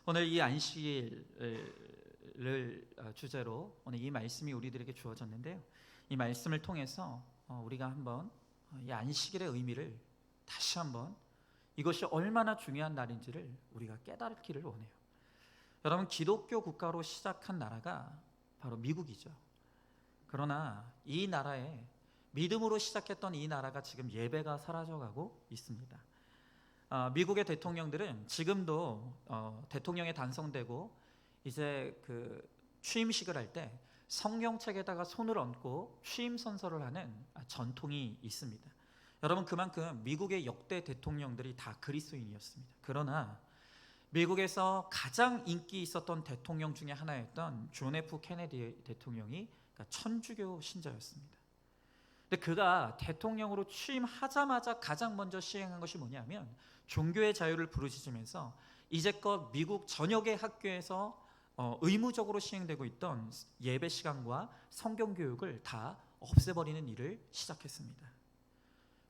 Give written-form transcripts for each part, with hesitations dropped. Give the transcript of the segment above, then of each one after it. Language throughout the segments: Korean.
오늘 이 안식일을 주제로 오늘 이 말씀이 우리들에게 주어졌는데요. 이 말씀을 통해서 우리가 한번 이 안식일의 의미를 다시 한번 이것이 얼마나 중요한 날인지를 우리가 깨닫기를 원해요. 여러분, 기독교 국가로 시작한 나라가 바로 미국이죠. 그러나 이 나라에 믿음으로 시작했던 이 나라가 지금 예배가 사라져가고 있습니다. 미국의 대통령들은 지금도 대통령이 당선되고 이제 그 취임식을 할 때 성경책에다가 손을 얹고 취임 선서를 하는 전통이 있습니다. 여러분, 그만큼 미국의 역대 대통령들이 다 그리스도인이었습니다. 그러나 미국에서 가장 인기 있었던 대통령 중에 하나였던 존 F 케네디 대통령이 천주교 신자였습니다. 근데 그가 대통령으로 취임하자마자 가장 먼저 시행한 것이 뭐냐면 종교의 자유를 부르짖으면서 이제껏 미국 전역의 학교에서 의무적으로 시행되고 있던 예배 시간과 성경 교육을 다 없애버리는 일을 시작했습니다.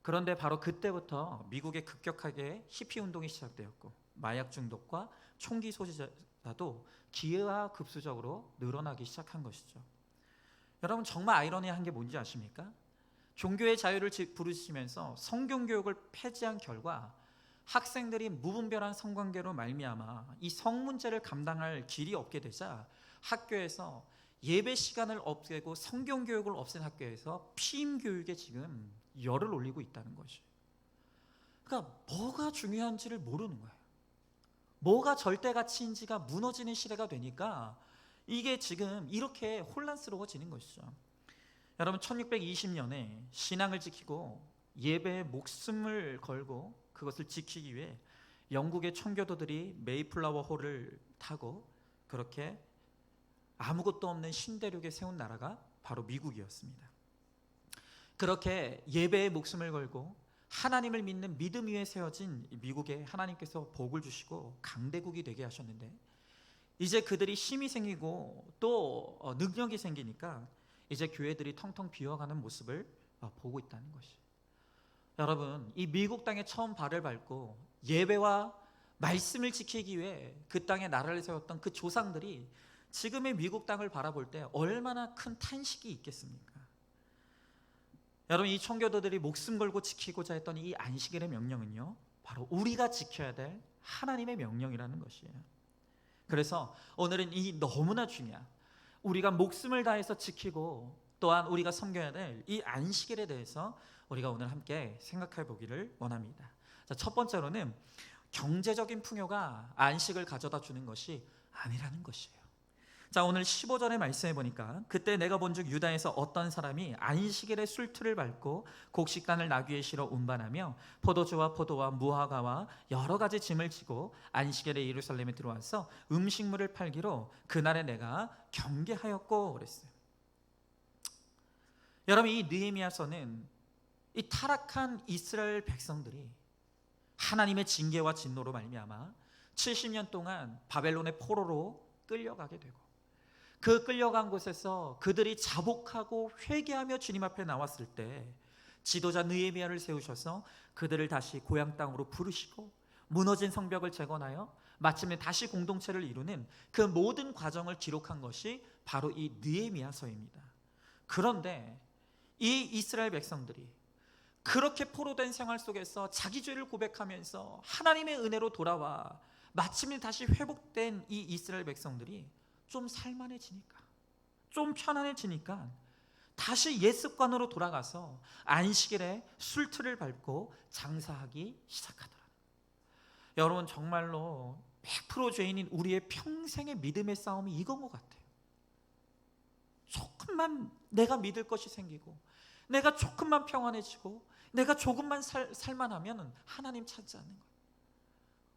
그런데 바로 그때부터 미국에 급격하게 히피 운동이 시작되었고 마약 중독과 총기 소지자도 기하급수적으로 늘어나기 시작한 것이죠. 여러분, 정말 아이러니한 게 뭔지 아십니까? 종교의 자유를 부르짖으면서 성경 교육을 폐지한 결과 학생들이 무분별한 성관계로 말미암아 이 성 문제를 감당할 길이 없게 되자 학교에서 예배 시간을 없애고 성경 교육을 없앤 학교에서 피임 교육에 지금 열을 올리고 있다는 것이에요. 그러니까 뭐가 중요한지를 모르는 거예요. 뭐가 절대 가치인지가 무너지는 시대가 되니까 이게 지금 이렇게 혼란스러워지는 것이죠. 여러분, 1620년에 신앙을 지키고 예배에 목숨을 걸고 그것을 지키기 위해 영국의 청교도들이 메이플라워 홀을 타고 그렇게 아무것도 없는 신대륙에 세운 나라가 바로 미국이었습니다. 그렇게 예배에 목숨을 걸고 하나님을 믿는 믿음 위에 세워진 미국에 하나님께서 복을 주시고 강대국이 되게 하셨는데 이제 그들이 힘이 생기고 또 능력이 생기니까 이제 교회들이 텅텅 비어가는 모습을 보고 있다는 것이. 여러분, 이 미국 땅에 처음 발을 밟고 예배와 말씀을 지키기 위해 그 땅에 나라를 세웠던 그 조상들이 지금의 미국 땅을 바라볼 때 얼마나 큰 탄식이 있겠습니까? 여러분, 이 청교도들이 목숨 걸고 지키고자 했던 이 안식일의 명령은요, 바로 우리가 지켜야 될 하나님의 명령이라는 것이에요. 그래서 오늘은 이 너무나 중요한 우리가 목숨을 다해서 지키고 또한 우리가 섬겨야 될 이 안식일에 대해서 우리가 오늘 함께 생각해 보기를 원합니다. 자, 첫 번째로는 경제적인 풍요가 안식을 가져다 주는 것이 아니라는 것이에요. 자, 오늘 15절의 말씀해 보니까 그때 내가 본즉 유다에서 어떤 사람이 안식일에 술틀을 밟고 곡식단을 나귀에 실어 운반하며 포도주와 포도와 무화과와 여러 가지 짐을 지고 안식일에 예루살렘에 들어와서 음식물을 팔기로 그날에 내가 경계하였고 그랬어요. 여러분, 이 느헤미야서는 이 타락한 이스라엘 백성들이 하나님의 징계와 진노로 말미암아 70년 동안 바벨론의 포로로 끌려가게 되고 그 끌려간 곳에서 그들이 자복하고 회개하며 주님 앞에 나왔을 때 지도자 느헤미야를 세우셔서 그들을 다시 고향 땅으로 부르시고 무너진 성벽을 재건하여 마침내 다시 공동체를 이루는 그 모든 과정을 기록한 것이 바로 이 느헤미야서입니다. 그런데 이 이스라엘 백성들이 그렇게 포로된 생활 속에서 자기 죄를 고백하면서 하나님의 은혜로 돌아와 마침내 다시 회복된 이 이스라엘 백성들이 좀 살만해지니까, 좀 편안해지니까 다시 옛 습관으로 돌아가서 안식일에 술틀을 밟고 장사하기 시작하더라고요. 여러분, 정말로 100% 죄인인 우리의 평생의 믿음의 싸움이 이건 것 같아요. 조금만 내가 믿을 것이 생기고 내가 조금만 평안해지고 내가 조금만 살만하면 하나님 찾지 않는 거예요.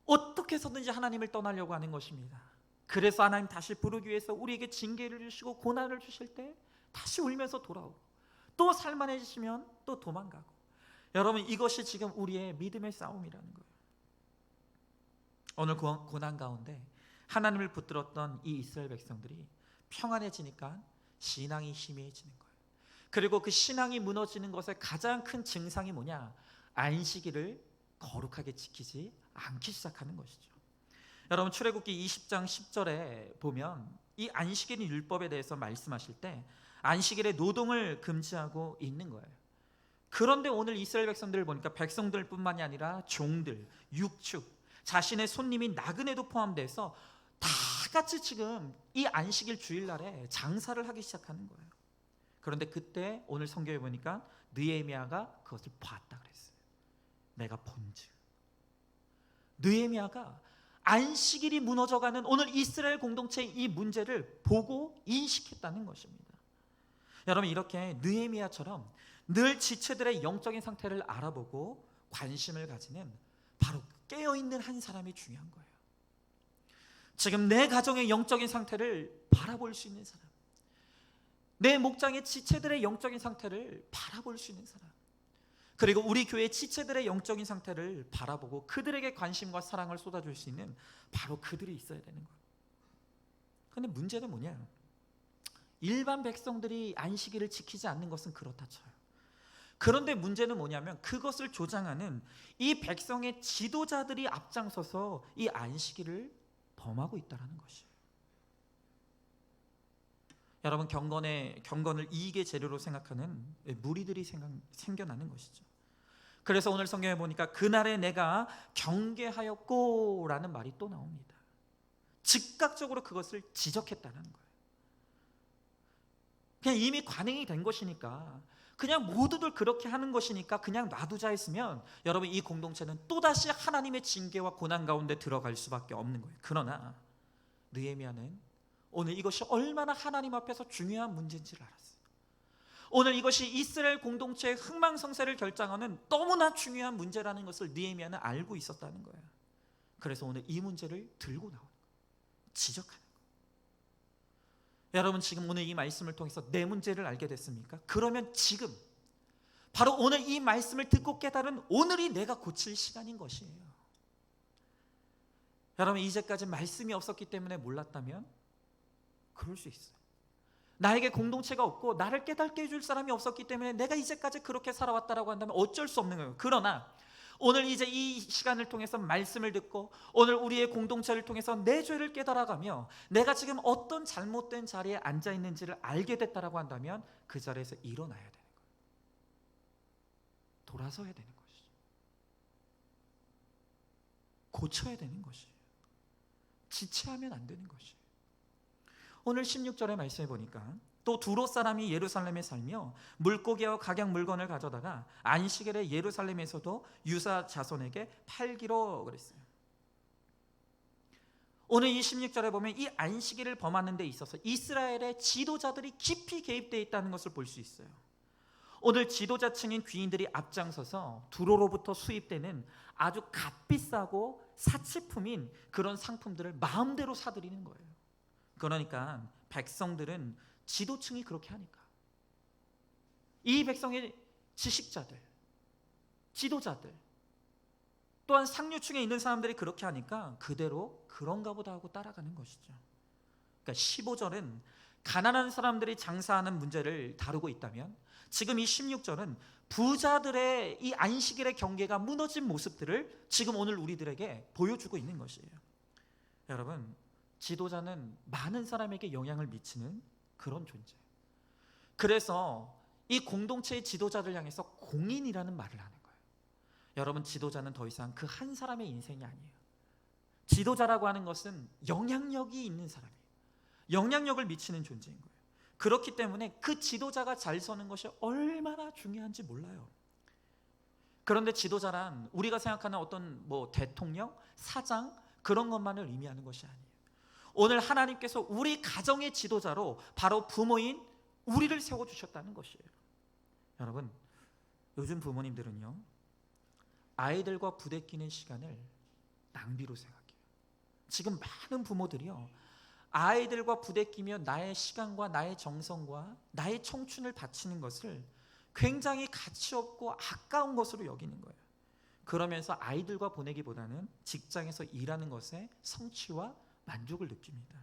어떻게 해서든지 하나님을 떠나려고 하는 것입니다. 그래서 하나님 다시 부르기 위해서 우리에게 징계를 주시고 고난을 주실 때 다시 울면서 돌아오고 또 살만해지시면 또 도망가고. 여러분, 이것이 지금 우리의 믿음의 싸움이라는 거예요. 오늘 고난 가운데 하나님을 붙들었던 이 이스라엘 백성들이 평안해지니까 신앙이 희미해지는 거예요. 그리고 그 신앙이 무너지는 것의 가장 큰 증상이 뭐냐? 안식일을 거룩하게 지키지 않기 시작하는 것이죠. 여러분 출애굽기 20장 10절에 보면 이 안식일 율법에 대해서 말씀하실 때 안식일에 노동을 금지하고 있는 거예요. 그런데 오늘 이스라엘 백성들을 보니까 백성들뿐만이 아니라 종들, 육축, 자신의 손님인 나그네도 포함돼서 다 같이 지금 이 안식일 주일날에 장사를 하기 시작하는 거예요. 그런데 그때 오늘 성경에 보니까 느헤미야가 그것을 봤다 그랬어요. 내가 본즉. 느헤미야가 안식일이 무너져가는 오늘 이스라엘 공동체의 이 문제를 보고 인식했다는 것입니다. 여러분 이렇게 느헤미야처럼 늘 지체들의 영적인 상태를 알아보고 관심을 가지는 바로 깨어있는 한 사람이 중요한 거예요. 지금 내 가정의 영적인 상태를 바라볼 수 있는 사람, 내 목장의 지체들의 영적인 상태를 바라볼 수 있는 사람, 그리고 우리 교회 지체들의 영적인 상태를 바라보고 그들에게 관심과 사랑을 쏟아줄 수 있는 바로 그들이 있어야 되는 거예요. 그런데 문제는 뭐냐? 일반 백성들이 안식일을 지키지 않는 것은 그렇다 쳐요. 그런데 문제는 뭐냐면 그것을 조장하는 이 백성의 지도자들이 앞장서서 이 안식일을 범하고 있다는 것이에요. 여러분 경건을 이익의 재료로 생각하는 무리들이 생겨나는 것이죠. 그래서 오늘 성경에 보니까 그날에 내가 경계하였고라는 말이 또 나옵니다. 즉각적으로 그것을 지적했다는 거예요. 그냥 이미 관행이 된 것이니까, 그냥 모두들 그렇게 하는 것이니까 그냥 놔두자 했으면 여러분 이 공동체는 또다시 하나님의 징계와 고난 가운데 들어갈 수밖에 없는 거예요. 그러나 느헤미야는 오늘 이것이 얼마나 하나님 앞에서 중요한 문제인지를 알았어요. 오늘 이것이 이스라엘 공동체의 흥망성쇠를 결정하는 너무나 중요한 문제라는 것을 느헤미야는 알고 있었다는 거예요. 그래서 오늘 이 문제를 들고 나오는 거예요. 지적하는 거예요. 여러분 지금 오늘 이 말씀을 통해서 내 문제를 알게 됐습니까? 그러면 지금 바로 오늘 이 말씀을 듣고 깨달은 오늘이 내가 고칠 시간인 것이에요. 여러분 이제까지 말씀이 없었기 때문에 몰랐다면 그럴 수 있어요. 나에게 공동체가 없고 나를 깨닫게 해줄 사람이 없었기 때문에 내가 이제까지 그렇게 살아왔다라고 한다면 어쩔 수 없는 거예요. 그러나 오늘 이제 이 시간을 통해서 말씀을 듣고 오늘 우리의 공동체를 통해서 내 죄를 깨달아가며 내가 지금 어떤 잘못된 자리에 앉아 있는지를 알게 됐다라고 한다면 그 자리에서 일어나야 되는 거예요. 돌아서야 되는 것이죠. 고쳐야 되는 것이에요. 지체하면 안 되는 것이에요. 오늘 16절의 말씀에 보니까 또 두로 사람이 예루살렘에 살며 물고기와 각양 물건을 가져다가 안식일에 예루살렘에서도 유사 자손에게 팔기로 그랬어요. 오늘 이 16절에 보면 이 안식일을 범하는 데 있어서 이스라엘의 지도자들이 깊이 개입되어 있다는 것을 볼 수 있어요. 오늘 지도자층인 귀인들이 앞장서서 두로로부터 수입되는 아주 값비싸고 사치품인 그런 상품들을 마음대로 사들이는 거예요. 그러니까 백성들은 지도층이 그렇게 하니까 이 백성의 지식자들, 지도자들 또한 상류층에 있는 사람들이 그렇게 하니까 그대로 그런가 보다 하고 따라가는 것이죠. 그러니까 15절은 가난한 사람들이 장사하는 문제를 다루고 있다면 지금 이 16절은 부자들의 이 안식일의 경계가 무너진 모습들을 지금 오늘 우리들에게 보여주고 있는 것이에요. 여러분 지도자는 많은 사람에게 영향을 미치는 그런 존재예요. 그래서 이 공동체의 지도자를 향해서 공인이라는 말을 하는 거예요. 여러분 지도자는 더 이상 그 한 사람의 인생이 아니에요. 지도자라고 하는 것은 영향력이 있는 사람이에요. 영향력을 미치는 존재인 거예요. 그렇기 때문에 그 지도자가 잘 서는 것이 얼마나 중요한지 몰라요. 그런데 지도자란 우리가 생각하는 어떤 대통령, 사장 그런 것만을 의미하는 것이 아니에요. 오늘 하나님께서 우리 가정의 지도자로 바로 부모인 우리를 세워주셨다는 것이에요. 여러분 요즘 부모님들은요 아이들과 부대끼는 시간을 낭비로 생각해요. 지금 많은 부모들이요 아이들과 부대끼며 나의 시간과 나의 정성과 나의 청춘을 바치는 것을 굉장히 가치없고 아까운 것으로 여기는 거예요. 그러면서 아이들과 보내기보다는 직장에서 일하는 것에 성취와 만족을 느낍니다.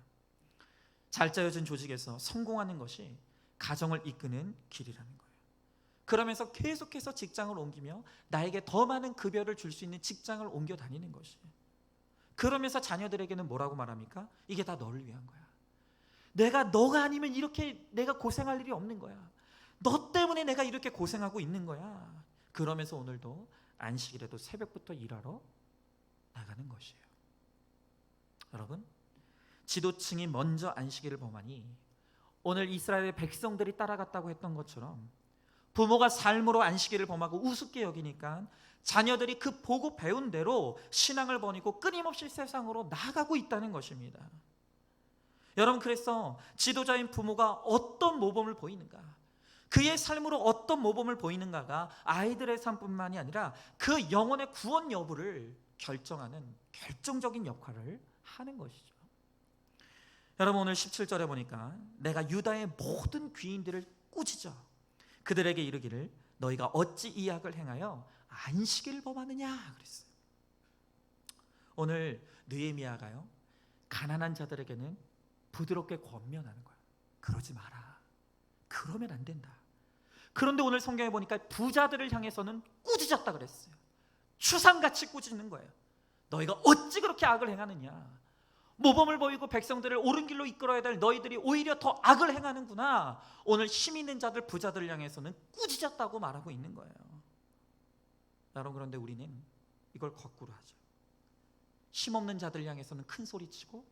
잘 짜여진 조직에서 성공하는 것이 가정을 이끄는 길이라는 거예요. 그러면서 계속해서 직장을 옮기며 나에게 더 많은 급여를 줄 수 있는 직장을 옮겨 다니는 것이에요. 그러면서 자녀들에게는 뭐라고 말합니까? 이게 다 너를 위한 거야. 너가 아니면 이렇게 내가 고생할 일이 없는 거야. 너 때문에 내가 이렇게 고생하고 있는 거야. 그러면서 오늘도 안식일에도 새벽부터 일하러 나가는 것이에요. 여러분, 지도층이 먼저 안식일을 범하니 오늘 이스라엘 백성들이 따라갔다고 했던 것처럼 부모가 삶으로 안식일을 범하고 우습게 여기니까 자녀들이 그 보고 배운 대로 신앙을 버리고 끊임없이 세상으로 나아가고 있다는 것입니다. 여러분, 그래서 지도자인 부모가 어떤 모범을 보이는가, 그의 삶으로 어떤 모범을 보이는가가 아이들의 삶뿐만이 아니라 그 영혼의 구원 여부를 결정하는 결정적인 역할을 하는 것이죠. 여러분, 오늘 17절에 보니까 내가 유다의 모든 귀인들을 꾸짖어 그들에게 이르기를 너희가 어찌 이 악을 행하여 안식일을 범하느냐 그랬어요. 오늘 느헤미야가요, 가난한 자들에게는 부드럽게 권면하는 거예요. 그러지 마라. 그러면 안 된다. 그런데 오늘 성경에 보니까 부자들을 향해서는 꾸짖었다 그랬어요. 추상같이 꾸짖는 거예요. 너희가 어찌 그렇게 악을 행하느냐. 모범을 보이고 백성들을 옳은 길로 이끌어야 될 너희들이 오히려 더 악을 행하는구나. 오늘 힘 있는 자들, 부자들을 향해서는 꾸짖었다고 말하고 있는 거예요. 여러분, 그런데 우리는 이걸 거꾸로 하죠. 힘없는 자들 향해서는 큰 소리치고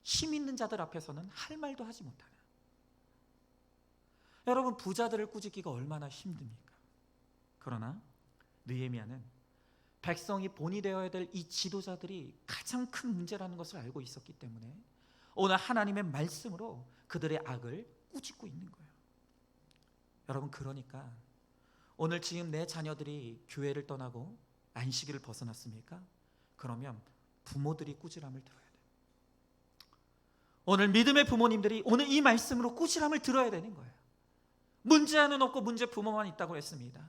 힘 있는 자들 앞에서는 할 말도 하지 못하는. 여러분, 부자들을 꾸짖기가 얼마나 힘듭니까? 그러나 느헤미야는 백성이 본이 되어야 될 이 지도자들이 가장 큰 문제라는 것을 알고 있었기 때문에 오늘 하나님의 말씀으로 그들의 악을 꾸짖고 있는 거예요. 여러분, 그러니까 오늘 지금 내 자녀들이 교회를 떠나고 안식일을 벗어났습니까? 그러면 부모들이 꾸지람을 들어야 돼요. 오늘 믿음의 부모님들이 오늘 이 말씀으로 꾸지람을 들어야 되는 거예요. 문제는 없고 문제 부모만 있다고 했습니다.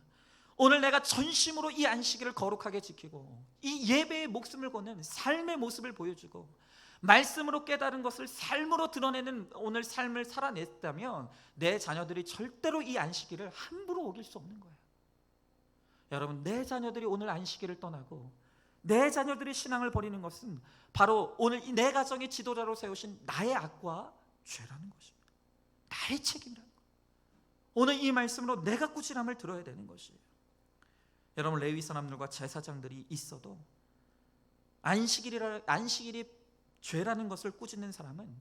오늘 내가 전심으로 이 안식일을 거룩하게 지키고 이 예배에 목숨을 거는 삶의 모습을 보여주고 말씀으로 깨달은 것을 삶으로 드러내는 오늘 삶을 살아냈다면 내 자녀들이 절대로 이 안식일을 함부로 어길 수 없는 거예요. 여러분, 내 자녀들이 오늘 안식일을 떠나고 내 자녀들이 신앙을 버리는 것은 바로 오늘 내 가정의 지도자로 세우신 나의 악과 죄라는 것입니다. 나의 책임이라는 거예요. 오늘 이 말씀으로 내가 꾸지람을 들어야 되는 것이에요. 여러분, 레위 사람들과 제사장들이 있어도 안식일이 죄라는 것을 꾸짖는 사람은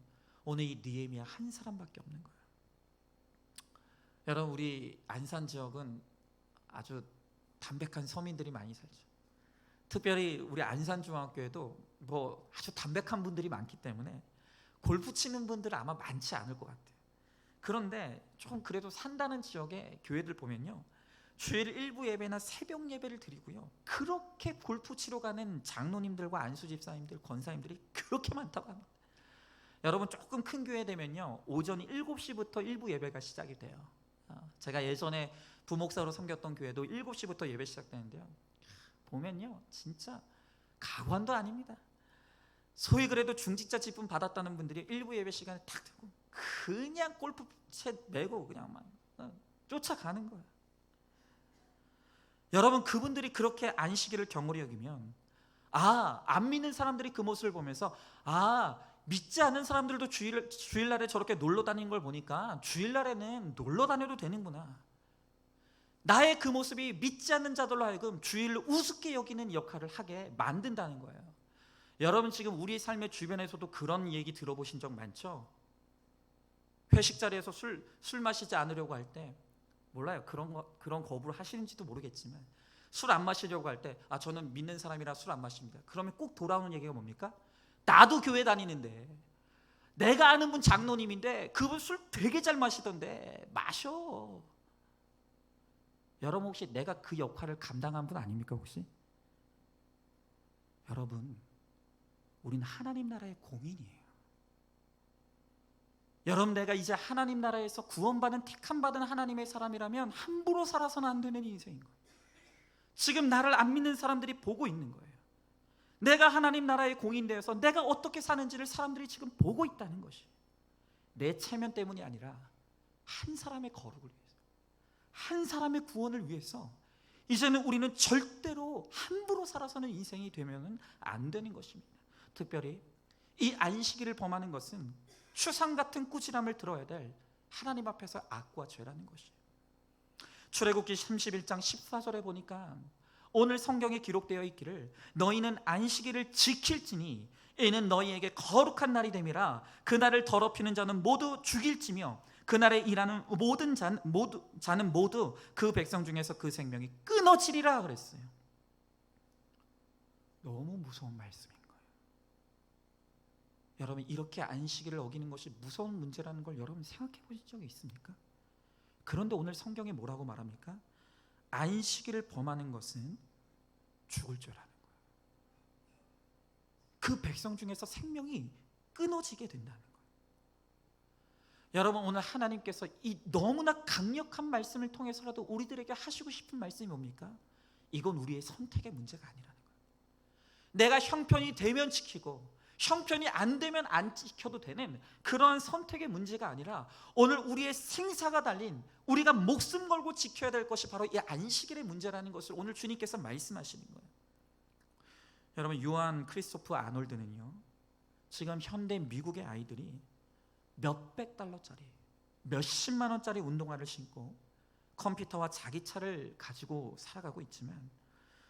오늘 이 느헤미야 한 사람밖에 없는 거예요. 여러분, 우리 안산 지역은 아주 담백한 서민들이 많이 살죠. 특별히 우리 안산중학교에도 뭐 아주 담백한 분들이 많기 때문에 골프 치는 분들은 아마 많지 않을 것 같아요. 그런데 좀 그래도 산다는 지역의 교회들 보면요, 주일 일부 예배나 새벽 예배를 드리고요, 그렇게 골프 치러 가는 장로님들과 안수 집사님들, 권사님들이 그렇게 많다고 합니다. 여러분, 조금 큰 교회 되면요, 오전 7시부터 일부 예배가 시작이 돼요. 제가 예전에 부목사로 섬겼던 교회도 7시부터 예배 시작되는데요, 보면요 진짜 가관도 아닙니다. 소위 그래도 중직자 직분 받았다는 분들이 일부 예배 시간에 탁 듣고 그냥 골프채 메고 그냥 막 쫓아가는 거예요. 여러분, 그분들이 그렇게 안식일을 경홀히 여기면 안 믿는 사람들이 그 모습을 보면서 믿지 않는 사람들도 주일날에 저렇게 놀러 다니는 걸 보니까 주일날에는 놀러 다녀도 되는구나. 나의 그 모습이 믿지 않는 자들로 하여금 주일을 우습게 여기는 역할을 하게 만든다는 거예요. 여러분, 지금 우리 삶의 주변에서도 그런 얘기 들어보신 적 많죠? 회식 자리에서 술 마시지 않으려고 할 때, 몰라요, 그런 거부를 하시는지도 모르겠지만 술 안 마시려고 할 때 저는 믿는 사람이라 술 안 마십니다. 그러면 꼭 돌아오는 얘기가 뭡니까? 나도 교회 다니는데, 내가 아는 분 장로님인데 그분 술 되게 잘 마시던데 마셔. 여러분, 혹시 내가 그 역할을 감당한 분 아닙니까 혹시? 여러분, 우린 하나님 나라의 공인이에요. 여러분, 내가 이제 하나님 나라에서 구원받은 택함받은 하나님의 사람이라면 함부로 살아서는 안 되는 인생인 거예요. 지금 나를 안 믿는 사람들이 보고 있는 거예요. 내가 하나님 나라의 공인 되어서 내가 어떻게 사는지를 사람들이 지금 보고 있다는 것이, 내 체면 때문이 아니라 한 사람의 거룩을 위해서, 한 사람의 구원을 위해서 이제는 우리는 절대로 함부로 살아서는 인생이 되면 안 되는 것입니다. 특별히 이 안식일을 범하는 것은 추상 같은 꾸지람을 들어야 될 하나님 앞에서 악과 죄라는 것이에요. 출애굽기 31장 14절에 보니까 오늘 성경에 기록되어 있기를 너희는 안식일을 지킬지니 이는 너희에게 거룩한 날이 됨이라 그날을 더럽히는 자는 모두 죽일지며 그날에 일하는 모든 자는 모두 그 백성 중에서 그 생명이 끊어지리라 그랬어요. 너무 무서운 말씀인 거예요. 여러분, 이렇게 안식일을 어기는 것이 무서운 문제라는 걸 여러분 생각해 보신 적이 있습니까? 그런데 오늘 성경에 뭐라고 말합니까? 안식일을 범하는 것은 죽을 죄라는 거예요. 그 백성 중에서 생명이 끊어지게 된다는 거예요. 여러분, 오늘 하나님께서 이 너무나 강력한 말씀을 통해서라도 우리들에게 하시고 싶은 말씀이 뭡니까? 이건 우리의 선택의 문제가 아니라는 거예요. 내가 형편이 되면 지키고 형편이 안 되면 안 지켜도 되는 그런 선택의 문제가 아니라 오늘 우리의 생사가 달린, 우리가 목숨 걸고 지켜야 될 것이 바로 이 안식일의 문제라는 것을 오늘 주님께서 말씀하시는 거예요. 여러분, 요한 크리스토프 아놀드는요, 지금 현대 미국의 아이들이 몇백 달러짜리, 몇십만 원짜리 운동화를 신고 컴퓨터와 자기 차를 가지고 살아가고 있지만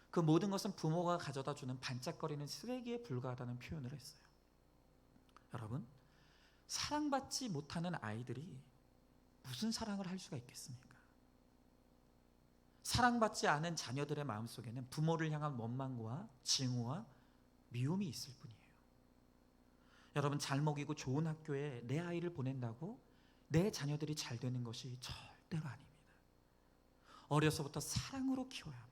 그 모든 것은 부모가 가져다 주는 반짝거리는 쓰레기에 불과하다는 표현을 했어요. 여러분, 사랑받지 못하는 아이들이 무슨 사랑을 할 수가 있겠습니까? 사랑받지 않은 자녀들의 마음속에는 부모를 향한 원망과 징후와 미움이 있을 뿐이에요. 여러분, 잘 먹이고 좋은 학교에 내 아이를 보낸다고 내 자녀들이 잘 되는 것이 절대로 아닙니다. 어려서부터 사랑으로 키워야 합니다.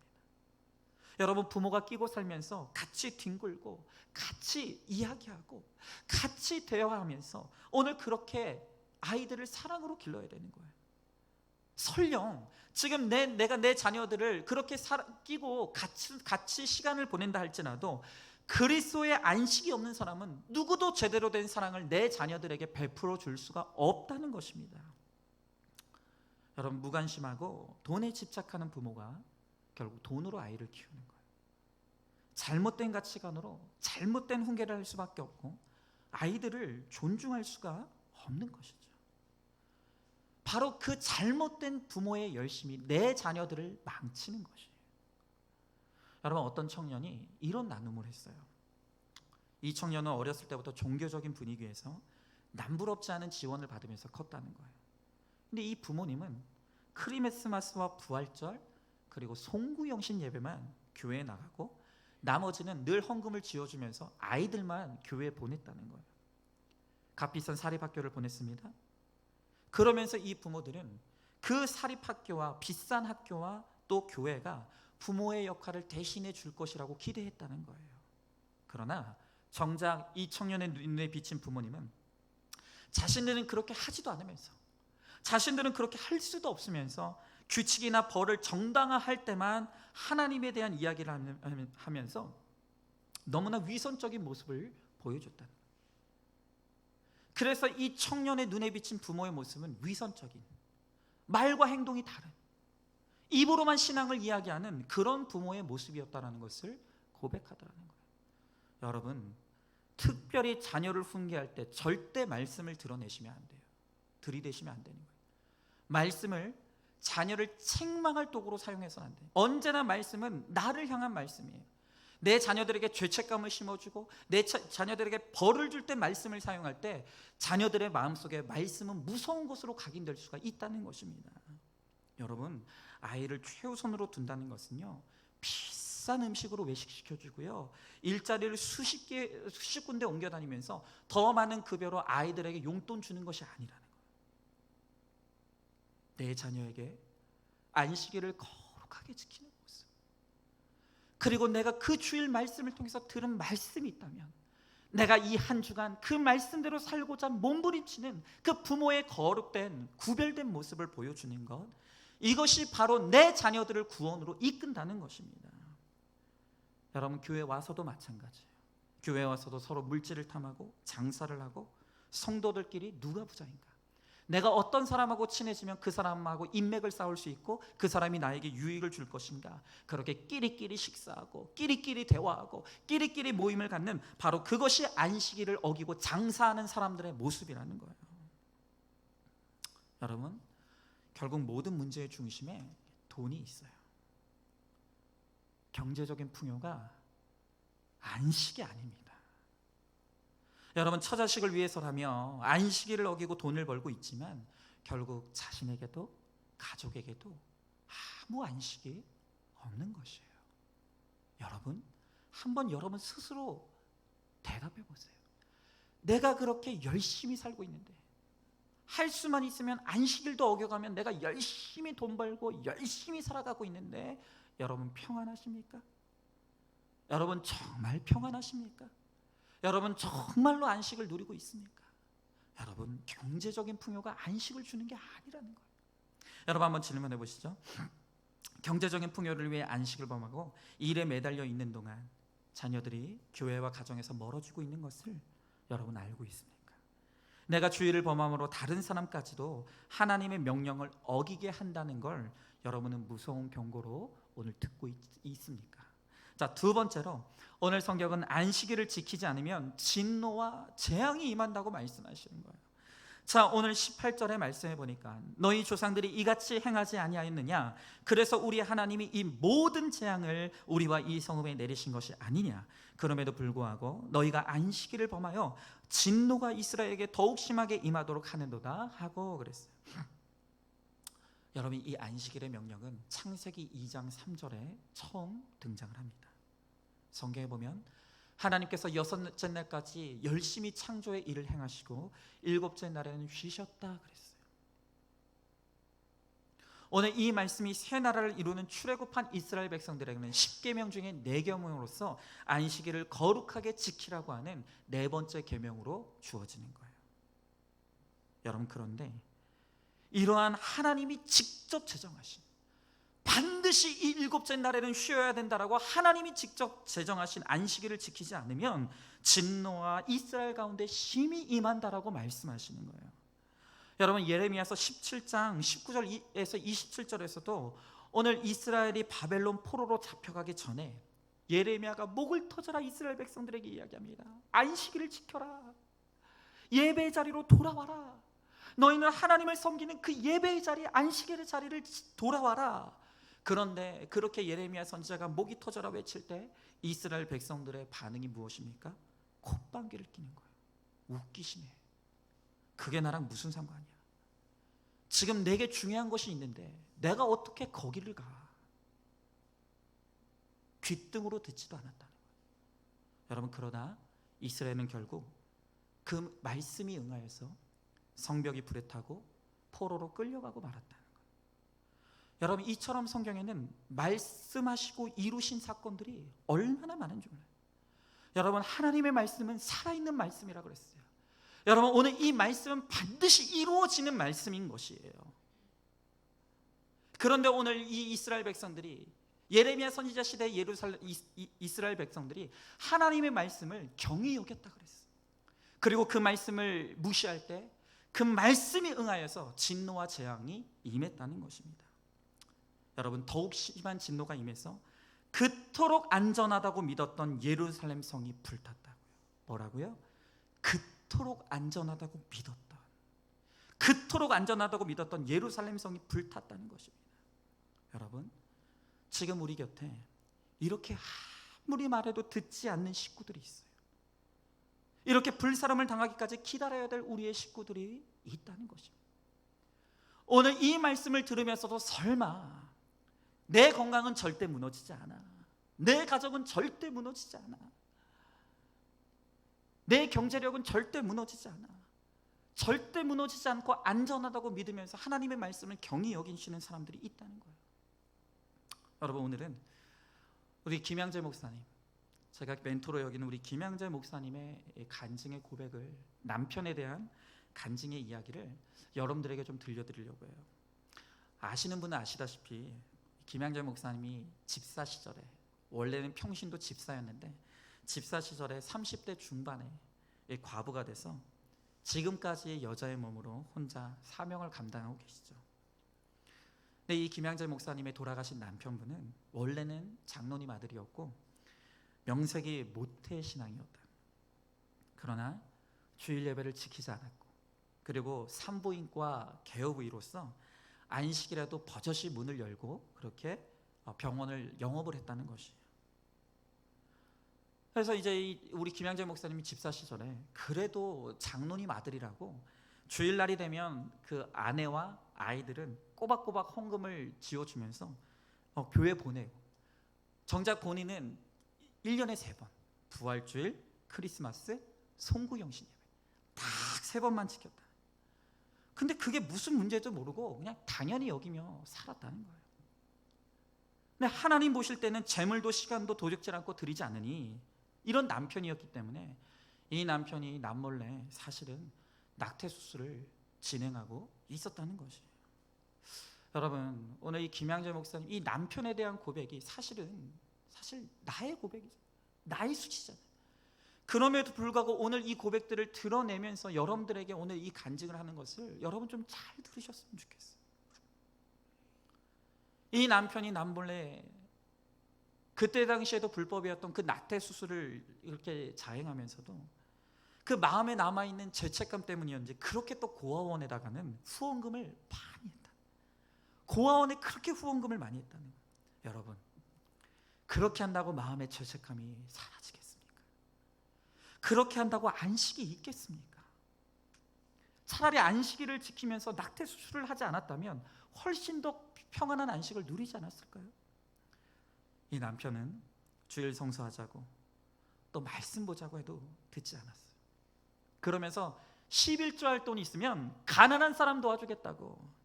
여러분, 부모가 끼고 살면서 같이 뒹굴고 같이 이야기하고 같이 대화하면서 오늘 그렇게 아이들을 사랑으로 길러야 되는 거예요. 설령 지금 내가 내 자녀들을 그렇게 끼고 같이 시간을 보낸다 할지라도 그리스도의 안식이 없는 사람은 누구도 제대로 된 사랑을 내 자녀들에게 베풀어 줄 수가 없다는 것입니다. 여러분, 무관심하고 돈에 집착하는 부모가 결국 돈으로 아이를 키우는 거예요. 잘못된 가치관으로 잘못된 훈계를 할 수밖에 없고 아이들을 존중할 수가 없는 것이죠. 바로 그 잘못된 부모의 열심이 내 자녀들을 망치는 것이에요. 여러분, 어떤 청년이 이런 나눔을 했어요. 이 청년은 어렸을 때부터 종교적인 분위기에서 남부럽지 않은 지원을 받으면서 컸다는 거예요. 근데 이 부모님은 크리스마스와 부활절 그리고 송구영신 예배만 교회에 나가고 나머지는 늘 헌금을 지어주면서 아이들만 교회에 보냈다는 거예요. 값비싼 사립학교를 보냈습니다. 그러면서 이 부모들은 그 사립학교와 비싼 학교와 또 교회가 부모의 역할을 대신해 줄 것이라고 기대했다는 거예요. 그러나 정작 이 청년의 눈에 비친 부모님은 자신들은 그렇게 하지도 않으면서 자신들은 그렇게 할 수도 없으면서 규칙이나 벌을 정당화할 때만 하나님에 대한 이야기를 하면서 너무나 위선적인 모습을 보여줬다는 거예요. 그래서 이 청년의 눈에 비친 부모의 모습은 위선적인, 말과 행동이 다른, 입으로만 신앙을 이야기하는 그런 부모의 모습이었다는 것을 고백하더라는 거예요. 여러분, 특별히 자녀를 훈계할 때 절대 말씀을 드러내시면 안 돼요. 들이대시면 안 되는 거예요. 말씀을 자녀를 책망할 도구로 사용해서는 안 돼요. 언제나 말씀은 나를 향한 말씀이에요. 내 자녀들에게 죄책감을 심어주고 내 자녀들에게 벌을 줄 때 말씀을 사용할 때 자녀들의 마음속에 말씀은 무서운 것으로 각인될 수가 있다는 것입니다. 여러분, 아이를 최우선으로 둔다는 것은요, 비싼 음식으로 외식시켜주고요, 일자리를 수십 군데 옮겨다니면서 더 많은 급여로 아이들에게 용돈 주는 것이 아니라는 거예요. 내 자녀에게 안식일을 거룩하게 지키는 모습, 그리고 내가 그 주일 말씀을 통해서 들은 말씀이 있다면 내가 이 한 주간 그 말씀대로 살고자 몸부림치는 그 부모의 거룩된 구별된 모습을 보여주는 것, 이것이 바로 내 자녀들을 구원으로 이끈다는 것입니다. 여러분, 교회 와서도 마찬가지예요. 교회 와서도 서로 물질을 탐하고 장사를 하고 성도들끼리 누가 부자인가, 내가 어떤 사람하고 친해지면 그 사람하고 인맥을 쌓을 수 있고 그 사람이 나에게 유익을 줄 것인가, 그렇게 끼리끼리 식사하고 끼리끼리 대화하고 끼리끼리 모임을 갖는 바로 그것이 안식일을 어기고 장사하는 사람들의 모습이라는 거예요. 여러분, 결국 모든 문제의 중심에 돈이 있어요. 경제적인 풍요가 안식이 아닙니다. 여러분, 처자식을 위해서라며 안식일을 어기고 돈을 벌고 있지만 결국 자신에게도 가족에게도 아무 안식이 없는 것이에요. 여러분, 한번 여러분 스스로 대답해 보세요. 내가 그렇게 열심히 살고 있는데, 할 수만 있으면 안식일도 어겨가면 내가 열심히 돈 벌고 열심히 살아가고 있는데 여러분 평안하십니까? 여러분 정말 평안하십니까? 여러분 정말로 안식을 누리고 있습니까? 여러분, 경제적인 풍요가 안식을 주는 게 아니라는 거예요. 여러분, 한번 질문해 보시죠. 경제적인 풍요를 위해 안식을 범하고 일에 매달려 있는 동안 자녀들이 교회와 가정에서 멀어지고 있는 것을 여러분 알고 있습니까? 내가 주의를 범함으로 다른 사람까지도 하나님의 명령을 어기게 한다는 걸 여러분은 무서운 경고로 오늘 듣고 있습니까? 자, 두 번째로 오늘 성경은 안식일을 지키지 않으면 진노와 재앙이 임한다고 말씀하시는 거예요. 자, 오늘 18절의 말씀해 보니까 너희 조상들이 이같이 행하지 아니하였느냐, 그래서 우리 하나님이 이 모든 재앙을 우리와 이 성읍에 내리신 것이 아니냐, 그럼에도 불구하고 너희가 안식일을 범하여 진노가 이스라엘에게 더욱 심하게 임하도록 하는도다 하고 그랬어요. 여러분, 이 안식일의 명령은 창세기 2장 3절에 처음 등장을 합니다. 성경에 보면 하나님께서 여섯째 날까지 열심히 창조의 일을 행하시고 일곱째 날에는 쉬셨다 그랬어요. 오늘 이 말씀이 새 나라를 이루는 출애굽한 이스라엘 백성들에게는 10계명 중에 4계명으로서 안식일을 거룩하게 지키라고 하는 네 번째 계명으로 주어지는 거예요. 여러분, 그런데 이러한 하나님이 직접 제정하신, 반드시 이 일곱째 날에는 쉬어야 된다라고 하나님이 직접 제정하신 안식일을 지키지 않으면 진노와 이스라엘 가운데 심히 임한다라고 말씀하시는 거예요. 여러분, 예레미야서 17장 19절에서 27절에서도 오늘 이스라엘이 바벨론 포로로 잡혀가기 전에 예레미야가 목을 터져라 이스라엘 백성들에게 이야기합니다. 안식일을 지켜라. 예배의 자리로 돌아와라. 너희는 하나님을 섬기는 그 예배의 자리, 안식일의 자리를 돌아와라. 그런데 그렇게 예레미야 선지자가 목이 터져라 외칠 때 이스라엘 백성들의 반응이 무엇입니까? 콧방귀를 뀌는 거예요. 웃기시네. 그게 나랑 무슨 상관이야? 지금 내게 중요한 것이 있는데 내가 어떻게 거기를 가? 귓등으로 듣지도 않았다는 거예요. 여러분, 그러나 이스라엘은 결국 그 말씀이 응하여서 성벽이 불에 타고 포로로 끌려가고 말았다는 거예요. 여러분, 이처럼 성경에는 말씀하시고 이루신 사건들이 얼마나 많은 줄 몰라요. 여러분, 하나님의 말씀은 살아있는 말씀이라고 그랬어요. 여러분, 오늘 이 말씀은 반드시 이루어지는 말씀인 것이에요. 그런데 오늘 이 이스라엘 백성들이, 예레미야 선지자 시대의 이스라엘 백성들이 하나님의 말씀을 경히 여겼다 그랬어요. 그리고 그 말씀을 무시할 때 그 말씀이 응하여서 진노와 재앙이 임했다는 것입니다. 여러분, 더욱 심한 진노가 임해서 그토록 안전하다고 믿었던 예루살렘 성이 불탔다고요. 뭐라고요? 그토록 안전하다고 믿었던 예루살렘 성이 불탔다는 것입니다. 여러분, 지금 우리 곁에 이렇게 아무리 말해도 듣지 않는 식구들이 있어요. 이렇게 불사름을 당하기까지 기다려야 될 우리의 식구들이 있다는 것입니다. 오늘 이 말씀을 들으면서도 설마 내 건강은 절대 무너지지 않아, 내 가족은 절대 무너지지 않아, 내 경제력은 절대 무너지지 않아, 절대 무너지지 않고 안전하다고 믿으면서 하나님의 말씀을 경히 여기시는 사람들이 있다는 거예요. 여러분, 오늘은 우리 김양재 목사님, 제가 멘토로 여기는 우리 김양재 목사님의 간증의 고백을, 남편에 대한 간증의 이야기를 여러분들에게 좀 들려드리려고 해요. 아시는 분은 아시다시피 김양재 목사님이 집사 시절에, 원래는 평신도 집사였는데 집사 시절에 30대 중반에 과부가 돼서 지금까지 여자의 몸으로 혼자 사명을 감당하고 계시죠. 근데 이 김양재 목사님의 돌아가신 남편분은 원래는 장로님 아들이었고 명색이 모태신앙이었다. 그러나 주일 예배를 지키지 않았고, 그리고 산부인과 개업의로서 안식이라도 버젓이 문을 열고 그렇게 병원을 영업을 했다는 것이에요. 그래서 이제 우리 김양재 목사님이 집사 시절에 그래도 장로님 아들이라고 주일날이 되면 그 아내와 아이들은 꼬박꼬박 헌금을 지어주면서 교회 보내고, 정작 본인은 1년에 3번 부활주일, 크리스마스, 송구영신 예배 딱 3번만 지켰다. 근데 그게 무슨 문제인지 모르고 그냥 당연히 여기며 살았다는 거예요. 근데 하나님 보실 때는 재물도 시간도 도적질 않고 드리지 않으니 이런 남편이었기 때문에 이 남편이 남몰래 사실은 낙태 수술을 진행하고 있었다는 것이에요. 여러분, 오늘 이 김양재 목사님 이 남편에 대한 고백이 사실 나의 고백이죠. 나의 수치잖아요. 그럼에도 불구하고 오늘 이 고백들을 드러내면서 여러분들에게 오늘 이 간증을 하는 것을 여러분 좀 잘 들으셨으면 좋겠어요. 이 남편이 남몰래 그때 당시에도 불법이었던 그 낙태 수술을 이렇게 자행하면서도 그 마음에 남아있는 죄책감 때문이었는지 그렇게 또 고아원에다가는 후원금을 많이 했다. 고아원에 그렇게 후원금을 많이 했다는 거예요. 여러분, 그렇게 한다고 마음의 죄책감이 사라지겠습니까? 그렇게 한다고 안식이 있겠습니까? 차라리 안식일을 지키면서 낙태 수술을 하지 않았다면 훨씬 더 평안한 안식을 누리지 않았을까요? 이 남편은 주일 성수하자고 또 말씀 보자고 해도 듣지 않았어요. 그러면서 11조 할 돈이 있으면 가난한 사람 도와주겠다고,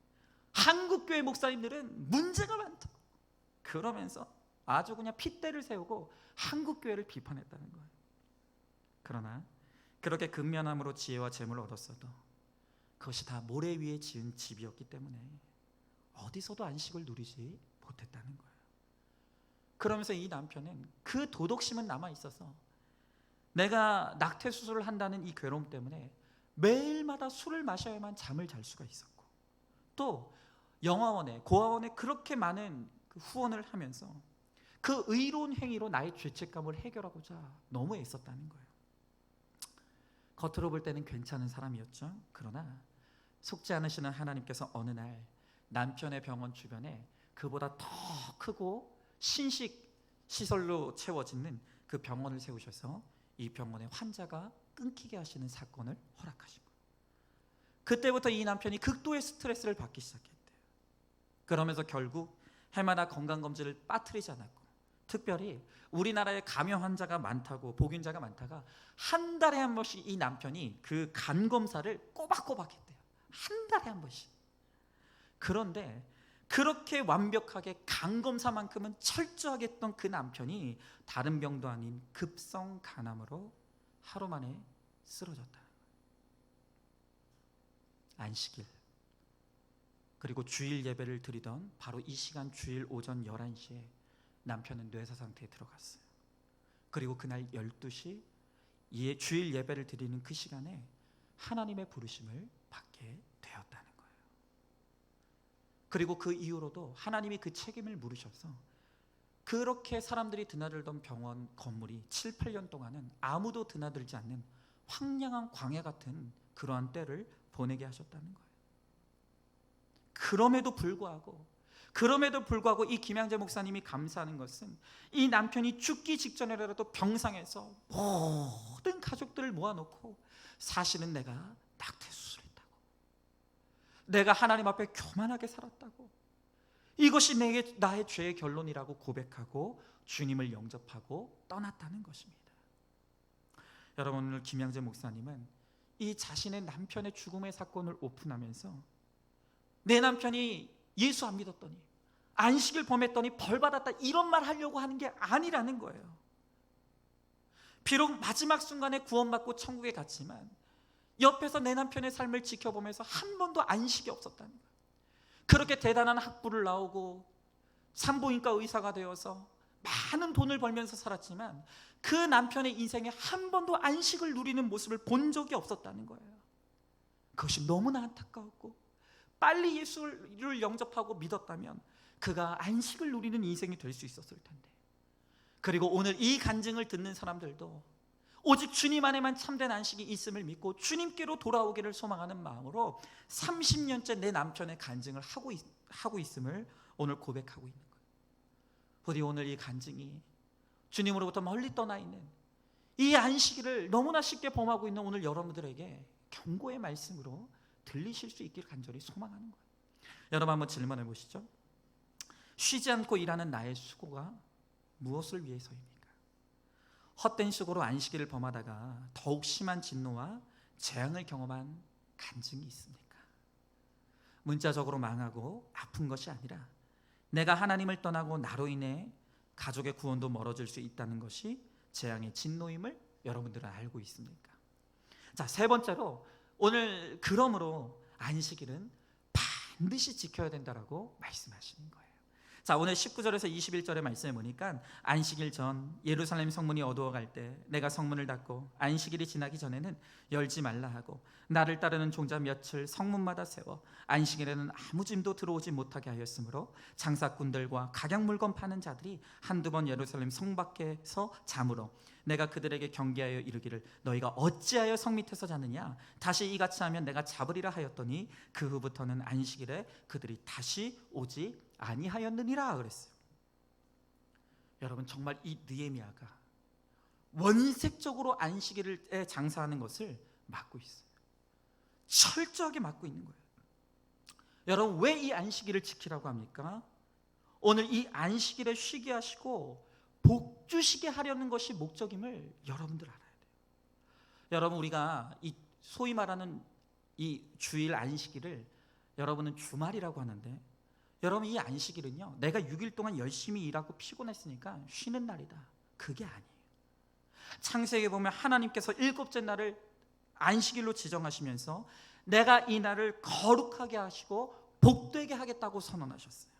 한국교회 목사님들은 문제가 많다고 그러면서 아주 그냥 핏대를 세우고 한국교회를 비판했다는 거예요. 그러나 그렇게 근면함으로 지혜와 재물을 얻었어도 그것이 다 모래 위에 지은 집이었기 때문에 어디서도 안식을 누리지 못했다는 거예요. 그러면서 이 남편은 그 도덕심은 남아있어서 내가 낙태 수술을 한다는 이 괴로움 때문에 매일마다 술을 마셔야만 잠을 잘 수가 있었고, 또 영화원에 고아원에 그렇게 많은 그 후원을 하면서 그 의로운 행위로 나의 죄책감을 해결하고자 너무 애썼다는 거예요. 겉으로 볼 때는 괜찮은 사람이었죠. 그러나 속지 않으시는 하나님께서 어느 날 남편의 병원 주변에 그보다 더 크고 신식 시설로 채워지는 그 병원을 세우셔서 이 병원의 환자가 끊기게 하시는 사건을 허락하신 거예요. 그때부터 이 남편이 극도의 스트레스를 받기 시작했대요. 그러면서 결국 해마다 건강검진을 빠뜨리지 않았고, 특별히 우리나라에 감염 환자가 많다고, 복균자가 많다가 한 달에 한 번씩 이 남편이 그 간 검사를 꼬박꼬박 했대요. 한 달에 한 번씩. 그런데 그렇게 완벽하게 간 검사만큼은 철저하게 했던 그 남편이 다른 병도 아닌 급성 간암으로 하루 만에 쓰러졌다. 안식일 그리고 주일 예배를 드리던 바로 이 시간, 주일 오전 11시에 남편은 뇌사 상태에 들어갔어요. 그리고 그날 12시 주일 예배를 드리는 그 시간에 하나님의 부르심을 받게 되었다는 거예요. 그리고 그 이후로도 하나님이 그 책임을 물으셔서 그렇게 사람들이 드나들던 병원 건물이 7, 8년 동안은 아무도 드나들지 않는 황량한 광야 같은 그러한 때를 보내게 하셨다는 거예요. 그럼에도 불구하고 이 김양재 목사님이 감사하는 것은 이 남편이 죽기 직전이라도 병상에서 모든 가족들을 모아놓고 사실은 내가 낙태 수술했다고, 내가 하나님 앞에 교만하게 살았다고, 이것이 나의 죄의 결론이라고 고백하고 주님을 영접하고 떠났다는 것입니다. 여러분, 오늘 김양재 목사님은 이 자신의 남편의 죽음의 사건을 오픈하면서 내 남편이 예수 안 믿었더니, 안식일 범했더니 벌 받았다, 이런 말 하려고 하는 게 아니라는 거예요. 비록 마지막 순간에 구원받고 천국에 갔지만 옆에서 내 남편의 삶을 지켜보면서 한 번도 안식이 없었다는 거예요. 그렇게 대단한 학부를 나오고 산부인과 의사가 되어서 많은 돈을 벌면서 살았지만 그 남편의 인생에 한 번도 안식을 누리는 모습을 본 적이 없었다는 거예요. 그것이 너무나 안타까웠고, 빨리 예수를 영접하고 믿었다면 그가 안식을 누리는 인생이 될 수 있었을 텐데, 그리고 오늘 이 간증을 듣는 사람들도 오직 주님 안에만 참된 안식이 있음을 믿고 주님께로 돌아오기를 소망하는 마음으로 30년째 내 남편의 간증을 하고 있음을 오늘 고백하고 있는 거예요. 부디 오늘 이 간증이 주님으로부터 멀리 떠나 있는 이 안식일을 너무나 쉽게 범하고 있는 오늘 여러분들에게 경고의 말씀으로 들리실 수 있길 간절히 소망하는 거예요. 여러분 한번 질문해 보시죠. 쉬지 않고 일하는 나의 수고가 무엇을 위해서입니까? 헛된 수고로 안식일을 범하다가 더욱 심한 진노와 재앙을 경험한 간증이 있습니까? 문자적으로 망하고 아픈 것이 아니라 내가 하나님을 떠나고 나로 인해 가족의 구원도 멀어질 수 있다는 것이 재앙의 진노임을 여러분들은 알고 있습니까? 자, 세 번째로 오늘 그러므로 안식일은 반드시 지켜야 된다라고 말씀하시는 거예요. 자, 오늘 19절에서 21절의 말씀에 보니까 안식일 전 예루살렘 성문이 어두워갈 때 내가 성문을 닫고 안식일이 지나기 전에는 열지 말라 하고 나를 따르는 종자 몇을 성문마다 세워 안식일에는 아무 짐도 들어오지 못하게 하였으므로 장사꾼들과 각양 물건 파는 자들이 한두 번 예루살렘 성 밖에서 잠으로 내가 그들에게 경계하여 이르기를 너희가 어찌하여 성 밑에서 자느냐 다시 이같이 하면 내가 잡으리라 하였더니 그 후부터는 안식일에 그들이 다시 오지 아니하였느니라 그랬어요. 여러분, 정말 이 느헤미야가 원색적으로 안식일에 장사하는 것을 막고 있어요. 철저하게 막고 있는 거예요. 여러분, 왜 이 안식일을 지키라고 합니까? 오늘 이 안식일에 쉬게 하시고 복주시게 하려는 것이 목적임을 여러분들 알아야 돼요. 여러분, 우리가 이 소위 말하는 이 주일 안식일을 여러분은 주말이라고 하는데, 여러분 이 안식일은요, 내가 6일 동안 열심히 일하고 피곤했으니까 쉬는 날이다, 그게 아니에요. 창세기에 보면 하나님께서 7째 날을 안식일로 지정하시면서 내가 이 날을 거룩하게 하시고 복되게 하겠다고 선언하셨어요.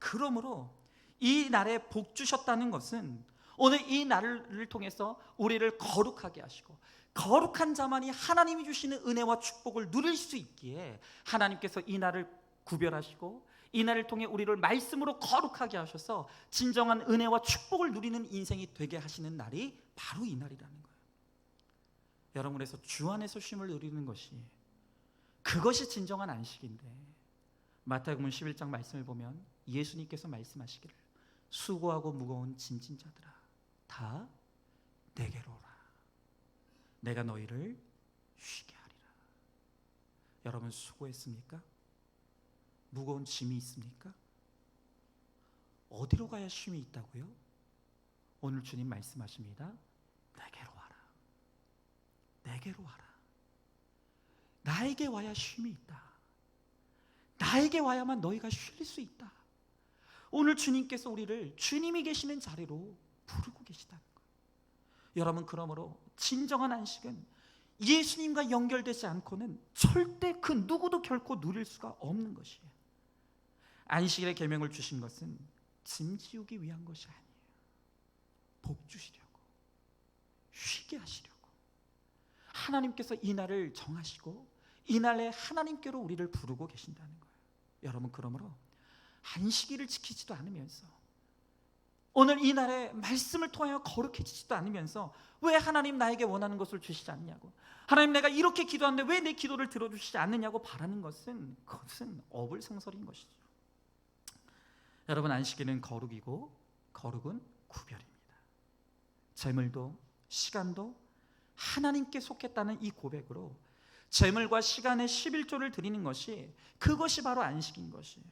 그러므로 이 날에 복 주셨다는 것은 오늘 이 날을 통해서 우리를 거룩하게 하시고 거룩한 자만이 하나님이 주시는 은혜와 축복을 누릴 수 있기에 하나님께서 이 날을 구별하시고 이 날을 통해 우리를 말씀으로 거룩하게 하셔서 진정한 은혜와 축복을 누리는 인생이 되게 하시는 날이 바로 이 날이라는 거예요. 여러분, 그래서 주 안에서 쉼을 누리는 것이, 그것이 진정한 안식인데, 마태복음 11장 말씀을 보면 예수님께서 말씀하시기를 수고하고 무거운 짐진 자들아 다 내게로 오라, 내가 너희를 쉬게 하리라. 여러분, 수고했습니까? 무거운 짐이 있습니까? 어디로 가야 쉼이 있다고요? 오늘 주님 말씀하십니다. 내게로 와라, 내게로 와라. 나에게 와야 쉼이 있다. 나에게 와야만 너희가 쉴 수 있다. 오늘 주님께서 우리를 주님이 계시는 자리로 부르고 계시다는 거예요. 여러분, 그러므로 진정한 안식은 예수님과 연결되지 않고는 절대 그 누구도 결코 누릴 수가 없는 것이에요. 안식일의 계명을 주신 것은 짐 지우기 위한 것이 아니에요. 복 주시려고, 쉬게 하시려고 하나님께서 이 날을 정하시고 이 날에 하나님께로 우리를 부르고 계신다는 거예요. 여러분, 그러므로 안식일을 지키지도 않으면서 오늘 이 날에 말씀을 통하여 거룩해지지도 않으면서 왜 하나님 나에게 원하는 것을 주시지 않느냐고, 하나님 내가 이렇게 기도하는데 왜 내 기도를 들어주시지 않느냐고 바라는 것은, 그것은 어불성설인 것이죠. 여러분, 안식일은 거룩이고 거룩은 구별입니다. 재물도 시간도 하나님께 속했다는 이 고백으로 재물과 시간의 11조를 드리는 것이, 그것이 바로 안식인 것이에요.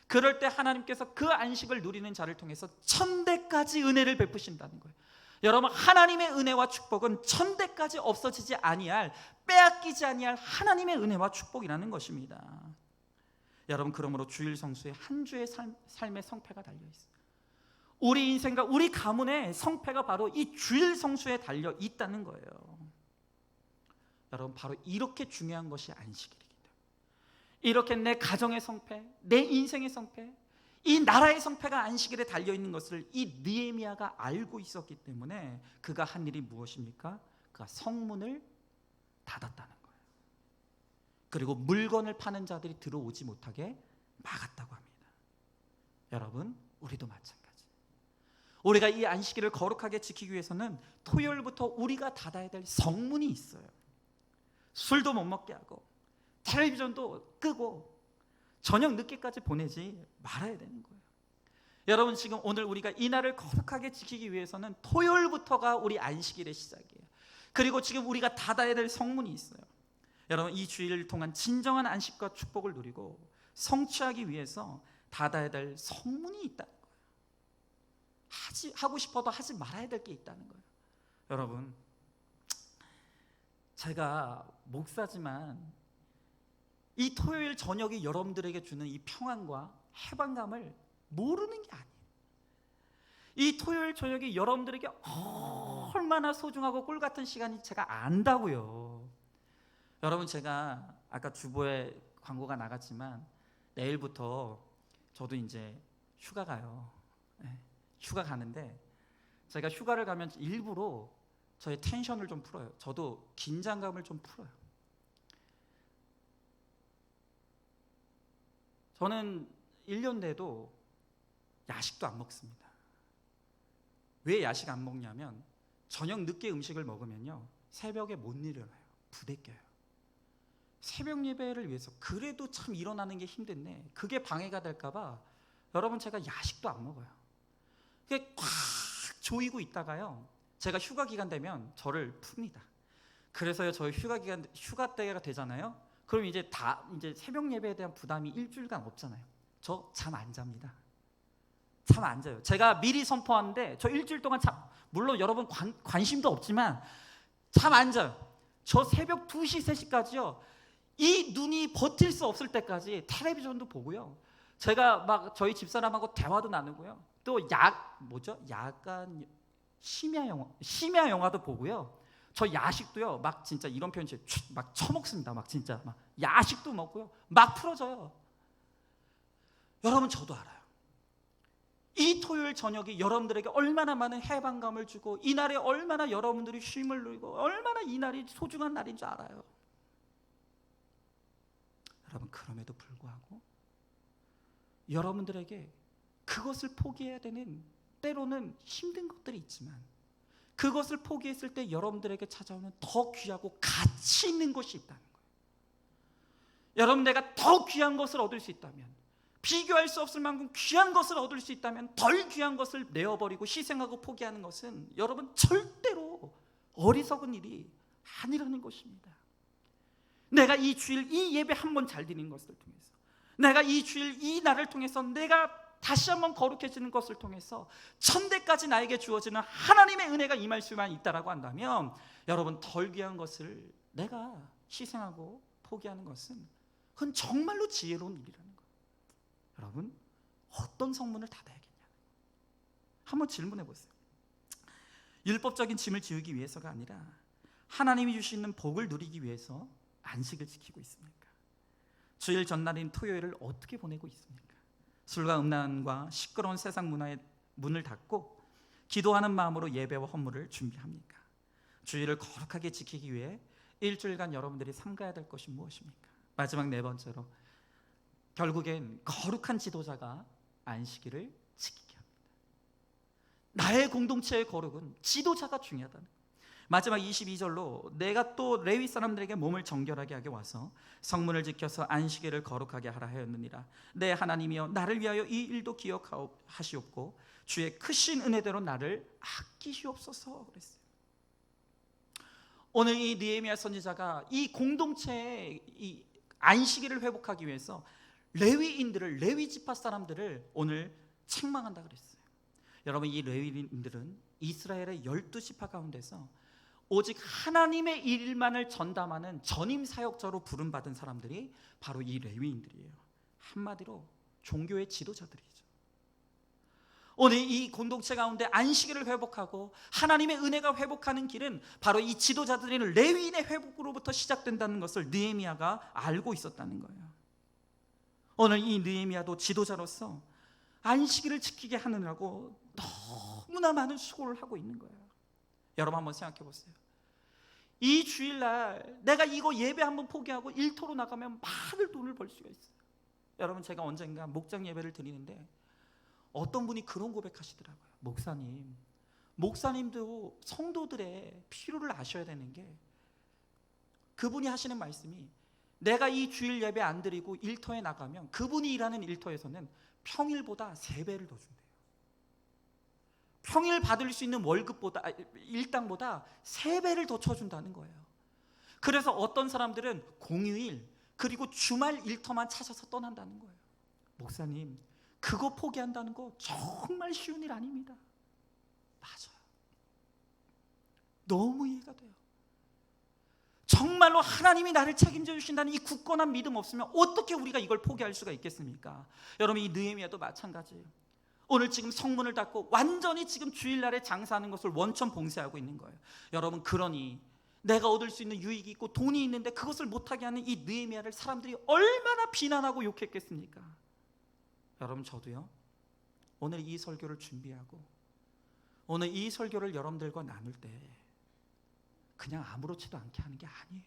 그럴 때 하나님께서 그 안식을 누리는 자를 통해서 천대까지 은혜를 베푸신다는 거예요. 여러분, 하나님의 은혜와 축복은 천대까지 없어지지 아니할, 빼앗기지 아니할 하나님의 은혜와 축복이라는 것입니다. 여러분, 그러므로 주일 성수에 한 주의 삶의 성패가 달려있어요. 우리 인생과 우리 가문의 성패가 바로 이 주일 성수에 달려 있다는 거예요. 여러분, 바로 이렇게 중요한 것이 안식일이기 때문에, 이렇게 내 가정의 성패, 내 인생의 성패, 이 나라의 성패가 안식일에 달려있는 것을 이 느헤미야가 알고 있었기 때문에 그가 한 일이 무엇입니까? 그가 성문을 닫았다는 거예요. 그리고 물건을 파는 자들이 들어오지 못하게 막았다고 합니다. 여러분, 우리도 마찬가지. 우리가 이 안식일을 거룩하게 지키기 위해서는 토요일부터 우리가 닫아야 될 성문이 있어요. 술도 못 먹게 하고 텔레비전도 끄고 저녁 늦게까지 보내지 말아야 되는 거예요. 여러분, 지금 오늘 우리가 이 날을 거룩하게 지키기 위해서는 토요일부터가 우리 안식일의 시작이에요. 그리고 지금 우리가 닫아야 될 성문이 있어요. 여러분, 이 주일을 통한 진정한 안식과 축복을 누리고 성취하기 위해서 닫아야 될 성문이 있다는 거예요. 하고 싶어도 하지 말아야 될 게 있다는 거예요. 여러분, 제가 목사지만 이 토요일 저녁이 여러분들에게 주는 이 평안과 해방감을 모르는 게 아니에요. 이 토요일 저녁이 여러분들에게 얼마나 소중하고 꿀같은 시간이 제가 안다고요. 여러분, 제가 아까 주보에 광고가 나갔지만 내일부터 저도 이제 휴가 가요. 휴가 가는데 제가 휴가를 가면 일부러 저의 텐션을 좀 풀어요. 저도 긴장감을 좀 풀어요. 저는 1년 내도 야식도 안 먹습니다. 왜 야식 안 먹냐면 저녁 늦게 음식을 먹으면요 새벽에 못 일어나요. 부대껴요. 새벽 예배를 위해서 그래도 참 일어나는 게 힘든데 그게 방해가 될까 봐 여러분, 제가 야식도 안 먹어요. 그게 꽉 조이고 있다가요 제가 휴가 기간 되면 저를 풉니다. 그래서요 저희 휴가 때가 되잖아요. 그럼 이제 새벽 예배에 대한 부담이 일주일간 없잖아요. 저 잠 안 잡니다. 잠 안 자요. 제가 미리 선포하는데 저 일주일 동안 물론 여러분 관심도 없지만 잠 안 자요. 저 새벽 2시, 3시까지요 이 눈이 버틸 수 없을 때까지 텔레비전도 보고요. 제가 막 저희 집사람하고 대화도 나누고요. 또 약간 심야 영화도 보고요. 저 야식도요 막 진짜 이런 표현이죠. 막 처먹습니다. 막 진짜 막 야식도 먹고요. 막 풀어져요. 여러분, 저도 알아요. 이 토요일 저녁이 여러분들에게 얼마나 많은 해방감을 주고 이 날에 얼마나 여러분들이 쉼을 누리고 얼마나 이 날이 소중한 날인 줄 알아요. 여러분, 그럼에도 불구하고 여러분들에게 그것을 포기해야 되는 때로는 힘든 것들이 있지만 그것을 포기했을 때 여러분들에게 찾아오는 더 귀하고 가치 있는 것이 있다는 거예요. 여러분, 내가 더 귀한 것을 얻을 수 있다면, 비교할 수 없을 만큼 귀한 것을 얻을 수 있다면 덜 귀한 것을 내어버리고 희생하고 포기하는 것은 여러분 절대로 어리석은 일이 아니라는 것입니다. 내가 이 주일 이 예배 한 번 잘 드리는 것을 통해서, 내가 이 주일 이 날을 통해서 내가 다시 한번 거룩해지는 것을 통해서 천대까지 나에게 주어지는 하나님의 은혜가 임할 수만 있다라고 한다면 여러분, 덜 귀한 것을 내가 희생하고 포기하는 것은 그건 정말로 지혜로운 일이라는 거예요. 여러분, 어떤 성문을 닫아야겠냐? 한번 질문해 보세요. 율법적인 짐을 지우기 위해서가 아니라 하나님이 주시는 복을 누리기 위해서 안식을 지키고 있습니까? 주일 전날인 토요일을 어떻게 보내고 있습니까? 술과 음란과 시끄러운 세상 문화의 문을 닫고 기도하는 마음으로 예배와 헌물을 준비합니까? 주일을 거룩하게 지키기 위해 일주일간 여러분들이 삼가야 될 것이 무엇입니까? 마지막 네 번째로, 결국엔 거룩한 지도자가 안식일을 지키게 합니다. 나의 공동체의 거룩은 지도자가 중요하다는 거예요. 마지막 22절로 내가 또 레위 사람들에게 몸을 정결하게 하게 와서 성문을 지켜서 안식일을 거룩하게 하라 하였느니라. 내 하나님이여, 나를 위하여 이 일도 기억하시옵고 주의 크신 은혜대로 나를 아끼시옵소서 그랬어요. 오늘 이 느헤미야 선지자가 이 공동체의 이 안식일을 회복하기 위해서 레위 지파 사람들을 오늘 책망한다 그랬어요. 여러분, 이 레위인들은 이스라엘의 12지파 가운데서 오직 하나님의 일만을 전담하는 전임 사역자로 부름받은 사람들이 바로 이 레위인들이에요. 한마디로 종교의 지도자들이죠. 오늘 이 공동체 가운데 안식일을 회복하고 하나님의 은혜가 회복하는 길은 바로 이 지도자들인 레위인의 회복으로부터 시작된다는 것을 느헤미야가 알고 있었다는 거예요. 오늘 이 느헤미야도 지도자로서 안식일을 지키게 하느라고 너무나 많은 수고를 하고 있는 거예요. 여러분, 한번 생각해 보세요. 이 주일날 내가 이거 예배 한번 포기하고 일터로 나가면 많은 돈을 벌 수가 있어요. 여러분, 제가 언젠가 목장 예배를 드리는데 어떤 분이 그런 고백하시더라고요. 목사님도 성도들의 필요를 아셔야 되는 게, 그분이 하시는 말씀이, 내가 이 주일 예배 안 드리고 일터에 나가면 그분이 일하는 일터에서는 평일보다 3배를 더 준대요. 평일 받을 수 있는 월급보다, 일당보다 3배를 더 쳐준다는 거예요. 그래서 어떤 사람들은 공휴일 그리고 주말 일터만 찾아서 떠난다는 거예요. 목사님, 그거 포기한다는 거 정말 쉬운 일 아닙니다. 맞아요. 너무 이해가 돼요. 정말로 하나님이 나를 책임져 주신다는 이 굳건한 믿음 없으면 어떻게 우리가 이걸 포기할 수가 있겠습니까? 여러분, 이 느헤미야도 마찬가지예요. 오늘 지금 성문을 닫고 완전히 지금 주일날에 장사하는 것을 원천 봉쇄하고 있는 거예요. 여러분, 그러니 내가 얻을 수 있는 유익이 있고 돈이 있는데 그것을 못하게 하는 이 느헤미야를 사람들이 얼마나 비난하고 욕했겠습니까? 여러분, 저도요, 오늘 이 설교를 준비하고 오늘 이 설교를 여러분들과 나눌 때 그냥 아무렇지도 않게 하는 게 아니에요.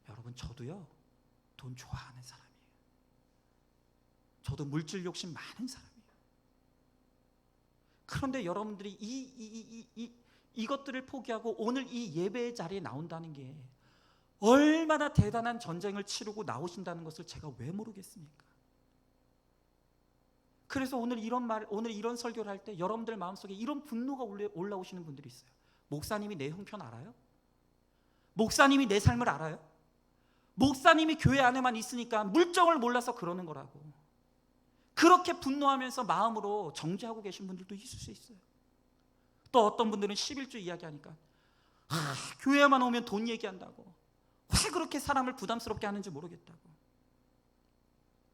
여러분, 저도요, 돈 좋아하는 사람이에요. 저도 물질 욕심 많은 사람이에요. 그런데 여러분들이 이것들을 포기하고 오늘 이 예배의 자리에 나온다는 게 얼마나 대단한 전쟁을 치르고 나오신다는 것을 제가 왜 모르겠습니까? 그래서 오늘 이런 설교를 할 때 여러분들 마음속에 이런 분노가 올라오시는 분들이 있어요. 목사님이 내 형편 알아요? 목사님이 내 삶을 알아요? 목사님이 교회 안에만 있으니까 물정을 몰라서 그러는 거라고. 그렇게 분노하면서 마음으로 정죄하고 계신 분들도 있을 수 있어요. 또 어떤 분들은 11조 이야기하니까 교회에만 오면 돈 얘기한다고, 왜 그렇게 사람을 부담스럽게 하는지 모르겠다고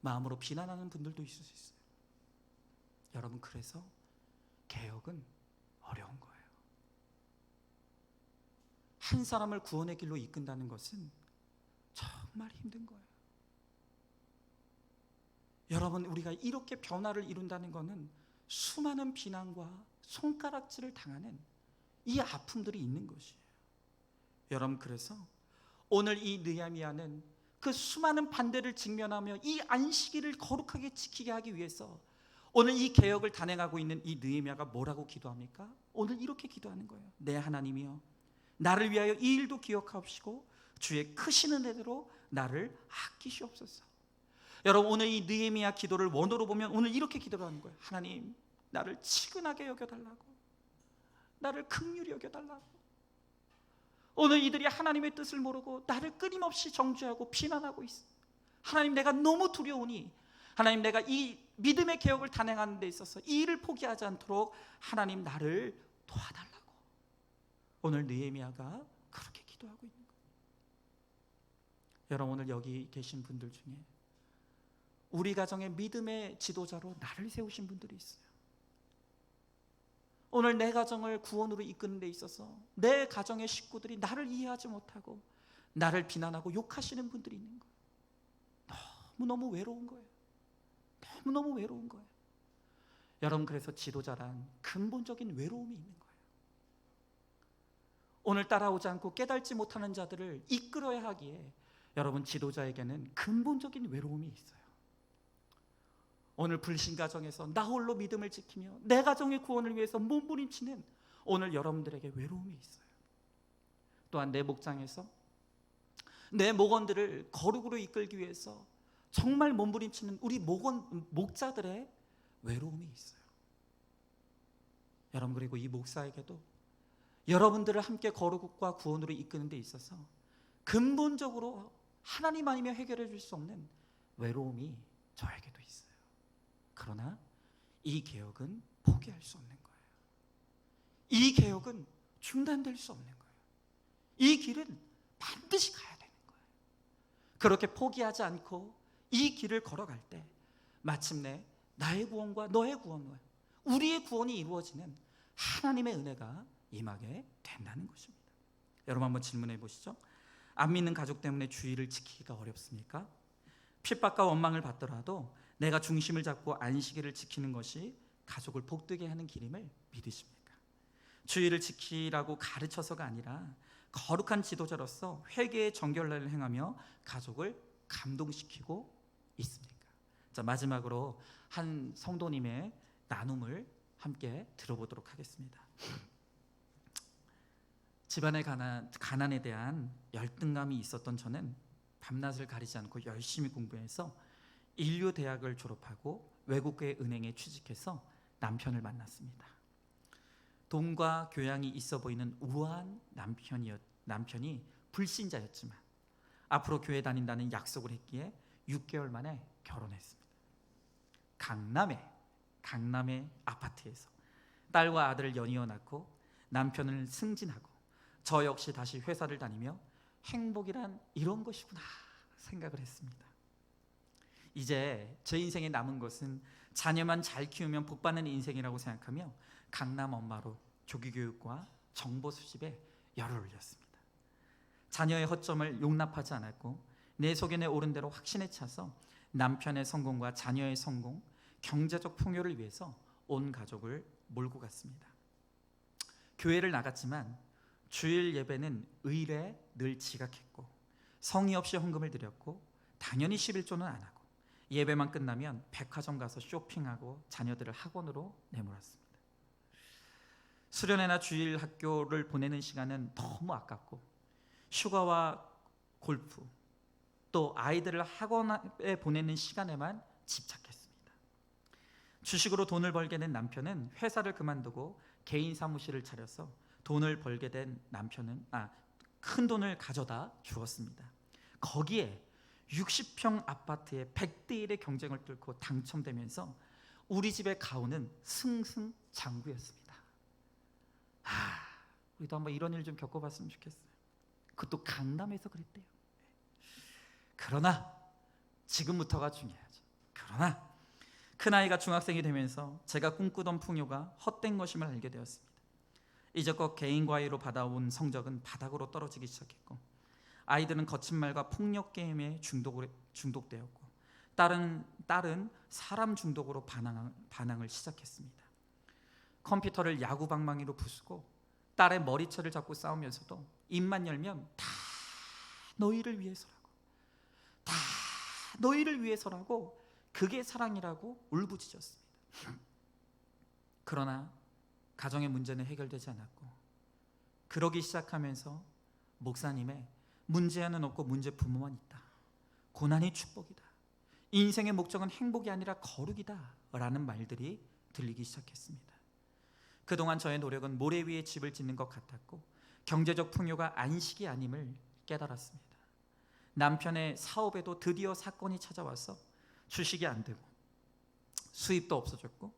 마음으로 비난하는 분들도 있을 수 있어요. 여러분, 그래서 개혁은 어려운 거예요. 한 사람을 구원의 길로 이끈다는 것은 정말 힘든 거예요. 여러분, 우리가 이렇게 변화를 이룬다는 것은 수많은 비난과 손가락질을 당하는 이 아픔들이 있는 것이에요. 여러분, 그래서 오늘 이 느헤미야는 그 수많은 반대를 직면하며 이 안식일을 거룩하게 지키게 하기 위해서 오늘 이 개혁을 단행하고 있는 이 느헤미야가 뭐라고 기도합니까? 오늘 이렇게 기도하는 거예요. 내 하나님이여, 나를 위하여 이 일도 기억하옵시고 주의 크신 은혜대로 나를 아끼시옵소서. 여러분, 오늘 이 느헤미야 기도를 원어로 보면 오늘 이렇게 기도를 하는 거예요. 하나님, 나를 치근하게 여겨달라고, 나를 긍휼히 여겨달라고. 오늘 이들이 하나님의 뜻을 모르고 나를 끊임없이 정죄하고 비난하고 있어. 하나님, 내가 너무 두려우니 하나님, 내가 이 믿음의 개혁을 단행하는 데 있어서 이 일을 포기하지 않도록 하나님, 나를 도와달라고. 오늘 느헤미야가 그렇게 기도하고 있는 거예요. 여러분, 오늘 여기 계신 분들 중에 우리 가정의 믿음의 지도자로 나를 세우신 분들이 있어요. 오늘 내 가정을 구원으로 이끄는 데 있어서 내 가정의 식구들이 나를 이해하지 못하고 나를 비난하고 욕하시는 분들이 있는 거예요. 너무너무 외로운 거예요. 너무너무 외로운 거예요. 여러분, 그래서 지도자란 근본적인 외로움이 있는 거예요. 오늘 따라오지 않고 깨닫지 못하는 자들을 이끌어야 하기에 여러분, 지도자에게는 근본적인 외로움이 있어요. 오늘 불신 가정에서 나 홀로 믿음을 지키며 내 가정의 구원을 위해서 몸부림치는 오늘 여러분들에게 외로움이 있어요. 또한 내 목장에서 내 목원들을 거룩으로 이끌기 위해서 정말 몸부림치는 우리 목자들의 외로움이 있어요. 여러분, 그리고 이 목사에게도 여러분들을 함께 거룩과 구원으로 이끄는 데 있어서 근본적으로 하나님 아니면 해결해 줄 수 없는 외로움이 저에게도 있어요. 그러나 이 개혁은 포기할 수 없는 거예요. 이 개혁은 중단될 수 없는 거예요. 이 길은 반드시 가야 되는 거예요. 그렇게 포기하지 않고 이 길을 걸어갈 때 마침내 나의 구원과 너의 구원과 우리의 구원이 이루어지는 하나님의 은혜가 임하게 된다는 것입니다. 여러분, 한번 질문해 보시죠. 안 믿는 가족 때문에 주의를 지키기가 어렵습니까? 핍박과 원망을 받더라도 내가 중심을 잡고 안식일을 지키는 것이 가족을 복되게 하는 길임을 믿으십니까? 주의를 지키라고 가르쳐서가 아니라 거룩한 지도자로서 회개의 정결례를 행하며 가족을 감동시키고 있습니까? 자, 마지막으로 한 성도님의 나눔을 함께 들어보도록 하겠습니다. 집안의 가난에 대한 열등감이 있었던 저는 밤낮을 가리지 않고 열심히 공부해서 인류대학을 졸업하고 외국계 은행에 취직해서 남편을 만났습니다. 돈과 교양이 있어 보이는 우아한 남편이 불신자였지만 앞으로 교회 다닌다는 약속을 했기에 6개월 만에 결혼했습니다. 강남의 아파트에서 딸과 아들을 연이어 낳고 남편을 승진하고 저 역시 다시 회사를 다니며 행복이란 이런 것이구나 생각을 했습니다. 이제 제 인생에 남은 것은 자녀만 잘 키우면 복받는 인생이라고 생각하며 강남 엄마로 조기교육과 정보 수집에 열을 올렸습니다. 자녀의 허점을 용납하지 않았고 내 소견에 옳은 대로 확신에 차서 남편의 성공과 자녀의 성공, 경제적 풍요를 위해서 온 가족을 몰고 갔습니다. 교회를 나갔지만 주일 예배는 의례 늘 지각했고 성의 없이 헌금을 드렸고 당연히 11조는 안 하고 예배만 끝나면 백화점 가서 쇼핑하고 자녀들을 학원으로 내몰았습니다. 수련회나 주일 학교를 보내는 시간은 너무 아깝고 휴가와 골프 또 아이들을 학원에 보내는 시간에만 집착했습니다. 주식으로 돈을 벌게 된 남편은 회사를 그만두고 개인 사무실을 차려서 돈을 벌게 된 남편은 큰 돈을 가져다 주었습니다. 거기에 60평 아파트에 100대 1의 경쟁을 뚫고 당첨되면서 우리 집의 가오는 승승장구였습니다. 우리도 한번 이런 일 좀 겪어봤으면 좋겠어요. 그것도 강남에서 그랬대요. 그러나 지금부터가 중요하죠. 그러나 큰아이가 중학생이 되면서 제가 꿈꾸던 풍요가 헛된 것임을 알게 되었습니다. 이제껏 개인 과외로 받아온 성적은 바닥으로 떨어지기 시작했고 아이들은 거친 말과 폭력 게임에 중독되었고 딸은 사람 중독으로 반항을 시작했습니다. 컴퓨터를 야구 방망이로 부수고 딸의 머리채를 잡고 싸우면서도 입만 열면 다 너희를 위해서라고 그게 사랑이라고 울부짖었습니다. 그러나 가정의 문제는 해결되지 않았고 그러기 시작하면서 목사님의 문제아는 없고 문제 부모만 있다. 고난이 축복이다. 인생의 목적은 행복이 아니라 거룩이다 라는 말들이 들리기 시작했습니다. 그동안 저의 노력은 모래 위에 집을 짓는 것 같았고 경제적 풍요가 안식이 아님을 깨달았습니다. 남편의 사업에도 드디어 사건이 찾아와서 주식이 안 되고 수입도 없어졌고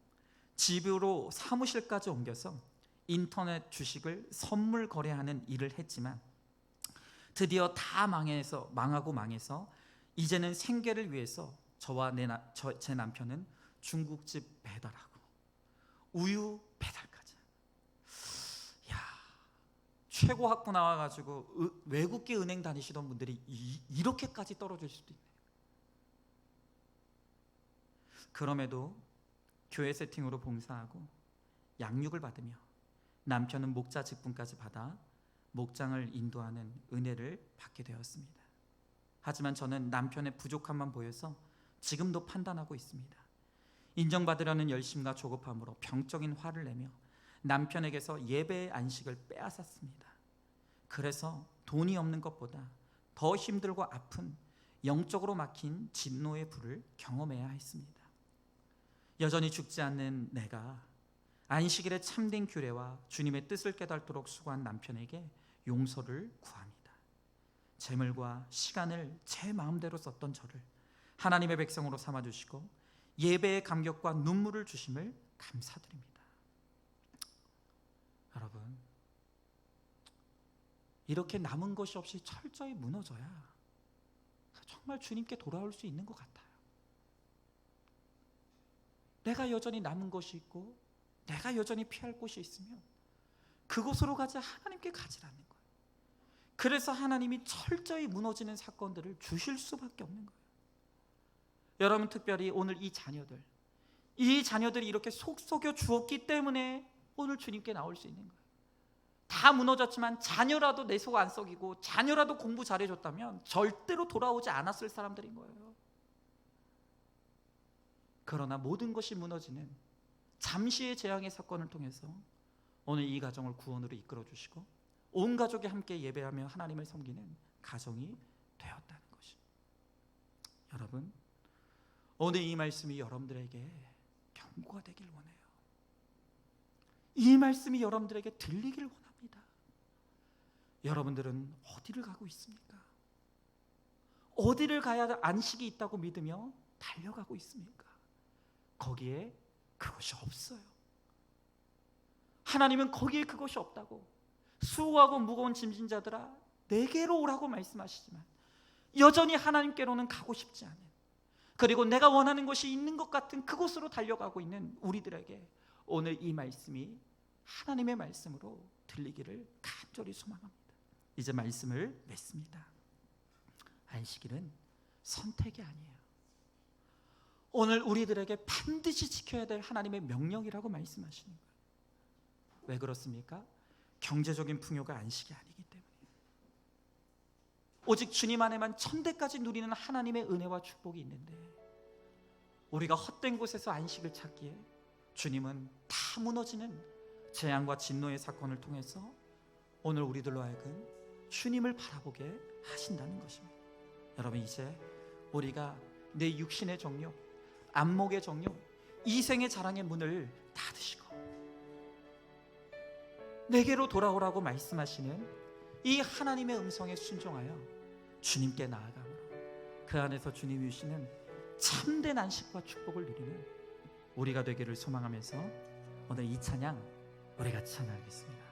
집으로 사무실까지 옮겨서 인터넷 주식을 선물 거래하는 일을 했지만 드디어 다 망해서 이제는 생계를 위해서 저와 제 남편은 중국집 배달하고 우유 배달까지. 최고 학부 나와가지고 외국계 은행 다니시던 분들이 이렇게까지 떨어질 수도 있네요. 그럼에도 교회 세팅으로 봉사하고 양육을 받으며 남편은 목자 직분까지 받아 목장을 인도하는 은혜를 받게 되었습니다. 하지만 저는 남편의 부족함만 보여서 지금도 판단하고 있습니다. 인정받으려는 열심과 조급함으로 병적인 화를 내며 남편에게서 예배의 안식을 빼앗았습니다. 그래서 돈이 없는 것보다 더 힘들고 아픈 영적으로 막힌 진노의 불을 경험해야 했습니다. 여전히 죽지 않는 내가 안식일의 참된 규례와 주님의 뜻을 깨닫도록 수고한 남편에게 용서를 구합니다. 재물과 시간을 제 마음대로 썼던 저를 하나님의 백성으로 삼아주시고 예배의 감격과 눈물을 주심을 감사드립니다. 여러분, 이렇게 남은 것이 없이 철저히 무너져야 정말 주님께 돌아올 수 있는 것 같아요. 내가 여전히 남은 것이 있고 내가 여전히 피할 곳이 있으면 그곳으로 가지 하나님께 가지 않는 거예요. 그래서 하나님이 철저히 무너지는 사건들을 주실 수밖에 없는 거예요. 여러분, 특별히 오늘 이 자녀들이 이렇게 속 속여 주었기 때문에 오늘 주님께 나올 수 있는 거예요. 다 무너졌지만 자녀라도 내 속 안 썩이고 자녀라도 공부 잘해줬다면 절대로 돌아오지 않았을 사람들인 거예요. 그러나 모든 것이 무너지는 잠시의 재앙의 사건을 통해서 오늘 이 가정을 구원으로 이끌어 주시고 온 가족이 함께 예배하며 하나님을 섬기는 가정이 되었다는 것이. 여러분, 오늘 이 말씀이 여러분들에게 경고가 되길 원해요. 이 말씀이 여러분들에게 들리길 원합니다. 여러분들은 어디를 가고 있습니까? 어디를 가야 안식이 있다고 믿으며 달려가고 있습니까? 거기에 그것이 없어요. 하나님은 거기에 그것이 없다고, 수고하고 무거운 짐진 자들아 내게로 오라고 말씀하시지만 여전히 하나님께로는 가고 싶지 않은, 그리고 내가 원하는 것이 있는 것 같은 그곳으로 달려가고 있는 우리들에게 오늘 이 말씀이 하나님의 말씀으로 들리기를 간절히 소망합니다. 이제 말씀을 맺습니다. 안식일은 선택이 아니에요. 오늘 우리들에게 반드시 지켜야 될 하나님의 명령이라고 말씀하시는 거예요. 왜 그렇습니까? 경제적인 풍요가 안식이 아니기 때문이에요. 오직 주님 안에만 천대까지 누리는 하나님의 은혜와 축복이 있는데 우리가 헛된 곳에서 안식을 찾기에 주님은 다 무너지는 재앙과 진노의 사건을 통해서 오늘 우리들로 하여금 주님을 바라보게 하신다는 것입니다. 여러분, 이제 우리가 내 육신의 정욕, 안목의 정욕, 이생의 자랑의 문을 닫으시고 내게로 돌아오라고 말씀하시는 이 하나님의 음성에 순종하여 주님께 나아감으로 그 안에서 주님이 주시는 참된 안식과 축복을 누리는 우리가 되기를 소망하면서 오늘 이 찬양 우리 같이 찬양하겠습니다.